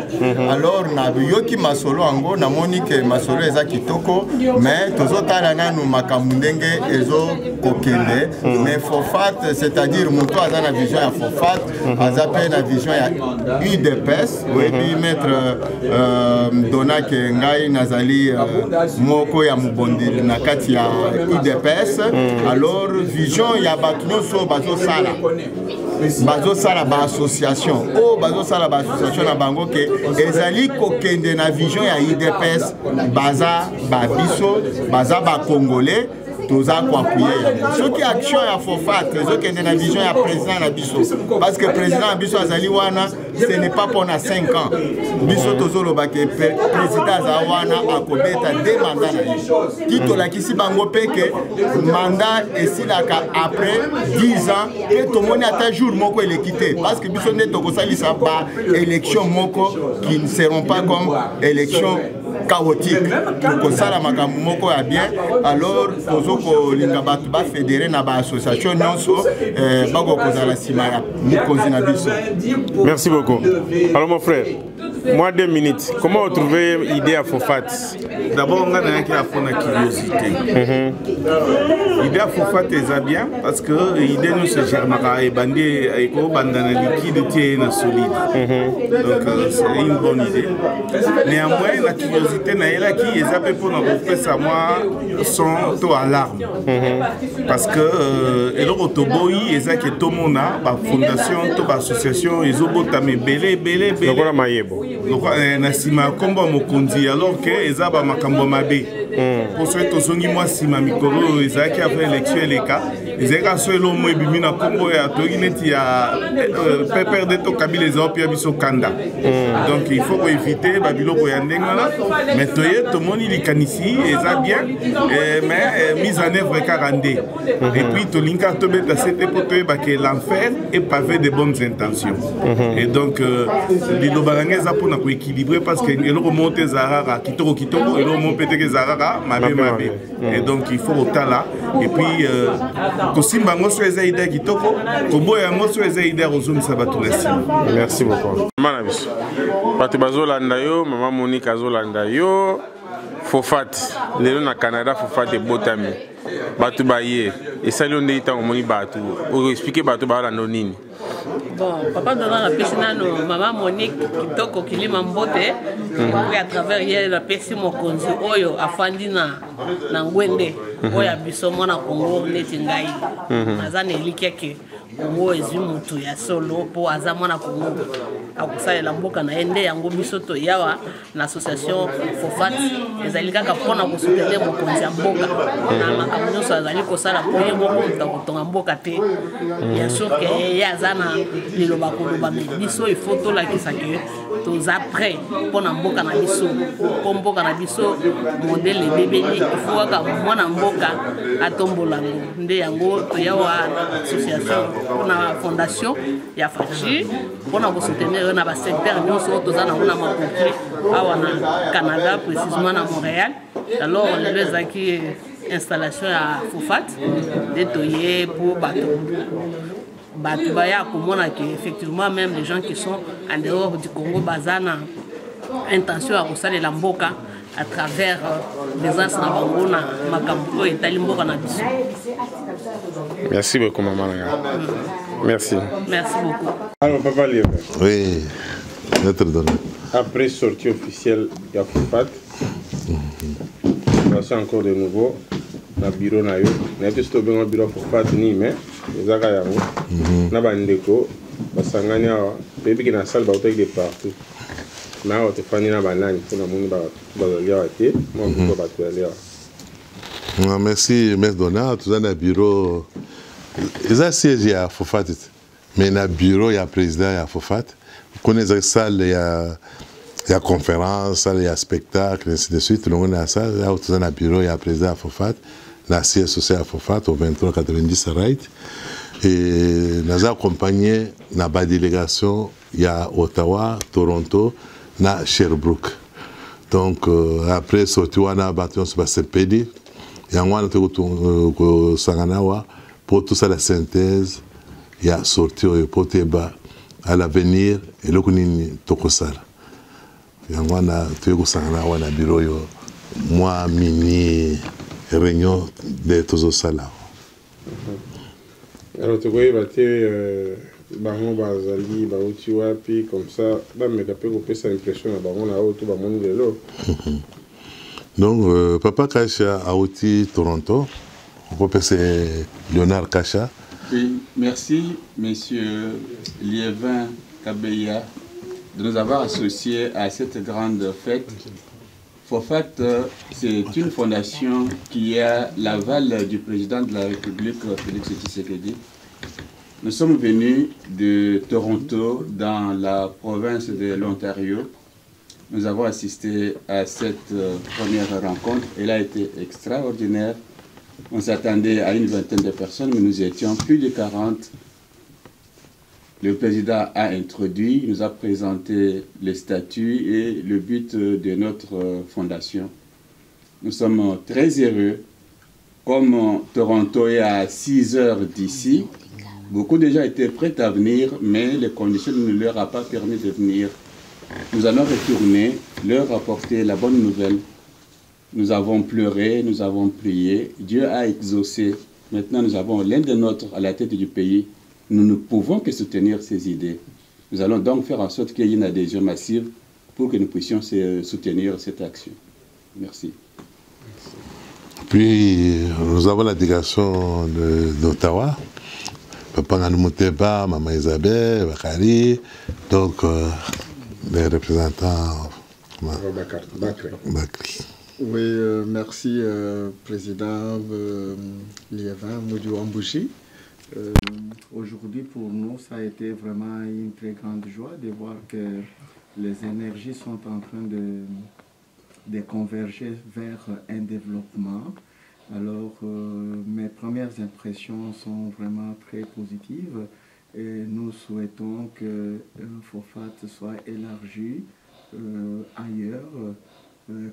S11: Alors na yoki masolo ango na monique masolo eza kitoko mais tozotala nanu makambo ndenge ezo kokende mais Fofat c'est-à-dire moto aza na vision ya Fofat aza pe na vision ya UDPS oui maître dona ke ngai nazali moko ya mubondi na kati ya UDPS alors vision ya batu nyonso bazosala ba association o bazosala ba association na bango ke ezali kokende na vision ya UDPS baza ba biso baza ba congolais toza kwa kuye soki action ya Fofat ezokende na vision ya président na biso parce que président na biso azali wana ce n'est pas pour 5 ans biso tozoloba ke président aza wana akobeta 2 mandats na ye titolakisi bango pe ke mandat esilaka après 10 ans pe tomoni ata jour moko eleki te parce que biso nde tokosalisa ba élection moko qui ne seront pas comme élection chaotique tokosala makambo moko ya bien alors tozokolinga bato bafédéré na baasociation nyonso bakokozala nsima ya mokonzi na biso.
S10: Merci beaucoup. Alors mon frère, moi 2 minutes, comment vous trouvez l'idée à Fofat?
S16: D'abord, on a un qui a fait la curiosité. L'idée à Fofat est bien parce que l'idée nous se germera et bandé et bandana liquide et solide. Donc c'est une bonne idée. Néanmoins, la curiosité n'a qui est appelée pour nous faire ça moi sont tout alarme. Parce que et le rotoboyi et ça qui est tout mon la fondation, toute association, ils ont beau tamer belé. Donc nasima komba mokonzi alors que ezaba makambo mabe pour ceux to songi moi sima mikolo ezaki après élection eleka ezeka so elo mo ebimi na kombo ya toki neti ya pepper de to kabila za pia biso kanda donc il faut éviter babiloko ya ndengala mais toye to moni likanisi eza bien mais mise en œuvre 42 et puis to linka to beta c'était pour toye ba que l'enfer est pavé de bonnes intentions et donc lilobalanga za pour na ko équilibrer parce que elo remonter zarara kitoko elo remonter que zarara mabe et donc il faut otala et puis kosimba ngoso eza idée kitoko koboya ngoso eza idée rozomisa bato na sima.
S10: Merci beaucoup. Maman biso bato bazolanda yo maman Monique azolanda yo Fofat lelo na Canada Fofat ebotami bato baye esali onde itango moni bato o expliquer bato balanda nini.
S9: Bon, papa donne la piscine, maman Monique kitoko kilima mbote et à travers hier la piscine mokonzi oyo afandi na ngwende oya biso mona Congo neti ngai nazana elikeke Congo ezwi mutu ya solo po aza mona Congo akusalela mboka na ende yango biso to yawa na association Fofat ezali kaka pona ko soutenir mokonzi ya mboka na makambo nyonso azali kosala po ye moko mutu mboka te bien sûr que ya zana liloba koloba biso il faut tolakisa ke toza prêt pona mboka na biso po mboka na biso modele bebeli il faut kaka mwana mboka atombola nde yango toyawa association pona fondation ya Fachi pona ko soutenir na ba secteur nyonso toza na mona makoki awa na Canada précisément na Montréal alors les zaki installation à Fofat de toyer pour bateau baya komona que effectivement même les gens qui sont en dehors du Congo bazana intention à kosalela la mboka à travers les ans na bango na makambo etali mboka na biso.
S10: Merci beaucoup maman. Merci.
S9: Merci beaucoup.
S10: Alors papa Liévin.
S2: Oui.
S10: Après sortie officielle de Fofat, voici encore de nouveau na bureau na yo. Na testo bengo bureau Fofat ni mais ezaka yango. Na bandeko basangani awa pepi na salle ba hôtel de partout. Na o te fani na banani pour na moni ba balia te, moi ko ba tuelia.
S2: Merci Maître Donat, tout ça na bureau ça siège à Fofat, mais il y a bureau, il y a président, il y a Fofat. Vous connaissez la salle, il y a conférence, il y a spectacle, ainsi de suite. Donc on a ça, là où il y a bureau, il y a président à Fofat, la siège social à Fofat, au 2390 Right. Et nous avons accompagné dans la délégation, il y a Ottawa, Toronto, na Sherbrooke. Donc après sorti on a battu on se passe pédi. Il y a un autre Sanganawa pour tout ça la synthèse. Il y a sorti au poteba à l'avenir et le kunini tokosala. Il y a un autre Sanganawa na bureau yo moi mini réunion de tous sala.
S10: Alors tu vois bango bazali bauti wapi comme ça ba me kapé ko pesa impression na bango na auto ba moni lelo.
S2: Donc papa Kasha a outi Toronto. On peut passer Léonard Kasha.
S17: Oui, merci monsieur Liévin Kabeya de nous avoir associés à cette grande fête. Fofat, c'est une fondation qui a l'aval du président de la République, Félix Tshisekedi. Nous sommes venus de Toronto, dans la province de l'Ontario. Nous avons assisté à cette première rencontre. Elle a été extraordinaire. On s'attendait à une vingtaine de personnes, mais nous étions plus de 40. Le président a introduit, nous a présenté les statuts et le but de notre fondation. Nous sommes très heureux. Comme Toronto est à 6 heures d'ici, beaucoup de gens étaient prêts à venir, mais les conditions ne leur ont pas permis de venir. Nous allons retourner, leur apporter la bonne nouvelle. Nous avons pleuré, nous avons prié. Dieu a exaucé. Maintenant, nous avons l'un des nôtres à la tête du pays. Nous ne pouvons que soutenir ces idées. Nous allons donc faire en sorte qu'il y ait une adhésion massive pour que nous puissions soutenir cette action. Merci.
S2: Puis, nous avons la délégation d'Ottawa. Papa Nanoumoteba, Maman Isabelle, Bakari, donc les représentants. Bakri.
S11: Oui, merci Président Liévin Moudou-Ambouchi. Aujourd'hui, pour nous, ça a été vraiment une très grande joie de voir que les énergies sont en train de converger vers un développement. Alors, mes premières impressions sont vraiment très positives et nous souhaitons que Fofat soit élargi ailleurs.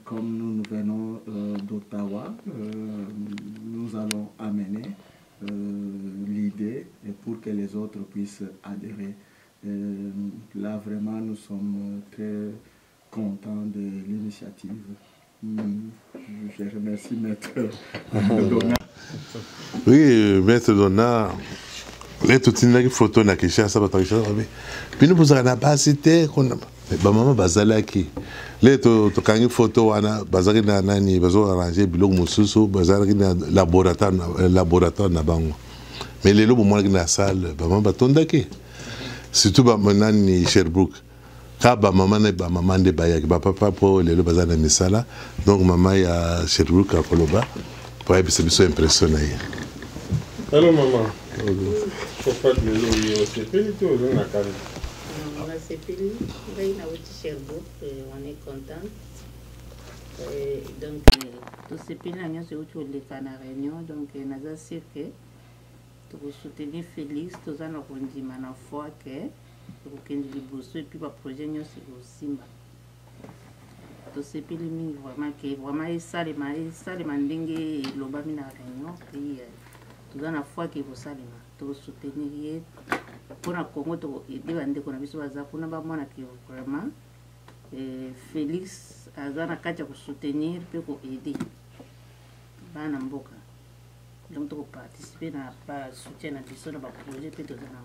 S11: Comme nous venons d'Ottawa, nous allons amener l'idée pour que les autres puissent adhérer. Là, vraiment, nous sommes très contents de l'initiative. Je remercie Maître Donat.
S2: Oui, Maître Donat. Les toutes les photos na kisha ça va t'arriver. Puis nous vous en a pas cité qu'on maman bazalaki. Les to kangi photo wana bazaki na nani bazo arranger biloko mususu bazaki na laboratoire na bango. Mais les lobo moi na salle maman batondaki. Surtout ba nani Sherbrooke. Ka ba maman ne ba maman de bayaki ba papa po les lobo bazana misala. Donc maman ya Sherbrooke à Koloba. Pour être c'est impressionné.
S10: Allô maman. Fofat lelo yo sepeli to zo na kale.
S18: On a sepeli, on a aussi Sherbrooke, on est content. Donc tout sepeli na nyo se uti le kana réunion donc naza sûr que pour soutenir Félix tous en rondima na foi que pour que nous liboso et puis ba projet nyo se simba. Tout sepeli mingi vraiment ça les mandenge loba mina réunion puis tout en foi que vous salima to soutenir pour na Congo to aider bande ko na biso baza kuna ba mona ki vraiment Félix azana kacha ko soutenir pe ko aider bana mboka donc to participer na pas soutien na biso na ba projet pe to zana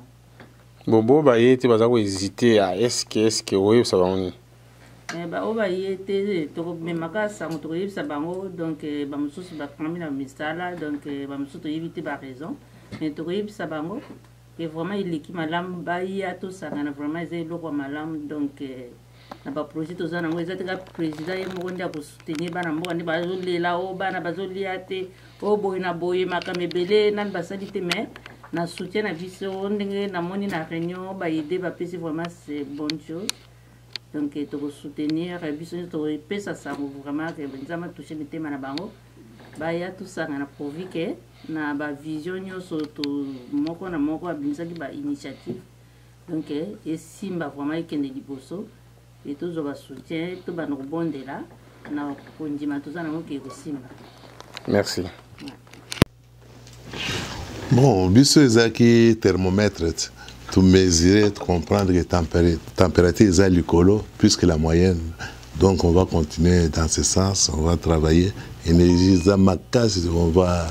S10: bobo ba yete baza ko hésiter à est-ce que oui ça va on
S18: ba o ba yete to memaka sango to yebisa bango donc ba mususu ba kami na misala donc ba mususu to yebite ba raison mais to yebisa bango que vraiment il est qui malam ba ya to sangana vraiment c'est le roi malam donc na ba projet to zana ngo ezati ka président yemo ndia ko soutenir bana mboka ndi ba zo lela o bana ba zo liate o boy na boy makamebele nan ba salite mais na soutien na biso ndenge na moni na réunion ba aider ba pesi vraiment c'est bonne chose donc to soutenir biso to pesa ça vraiment que nzama toucher le thème na bango ba ya tout ça na provi que na ba vision nyonso to moko na moko abinzaki ba initiative donc et simba vraiment ikende liboso et tout zo ba soutien to ba no bondela na kondima tout ça na moke ko simba.
S10: Merci.
S2: Bon, biso ezaki thermomètre, tout mesurer, comprendre que température est likolo plus que la moyenne. Donc on va continuer dans ce sens, on va travailler. Énergie makasi, on va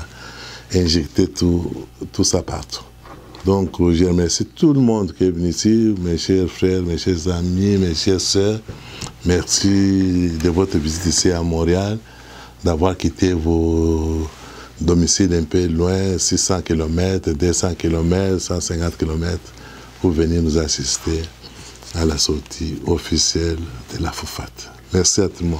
S2: injecter tout ça partout. Donc je remercie tout le monde qui est venu ici, mes chers frères, mes chers amis, mes chères sœurs. Merci de votre visite ici à Montréal, d'avoir quitté vos domicile un peu loin, 600 km, 200 km, 150 km, pour venir nous assister à la sortie officielle de la FOFAT. Merci à tout le monde.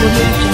S19: Thank you.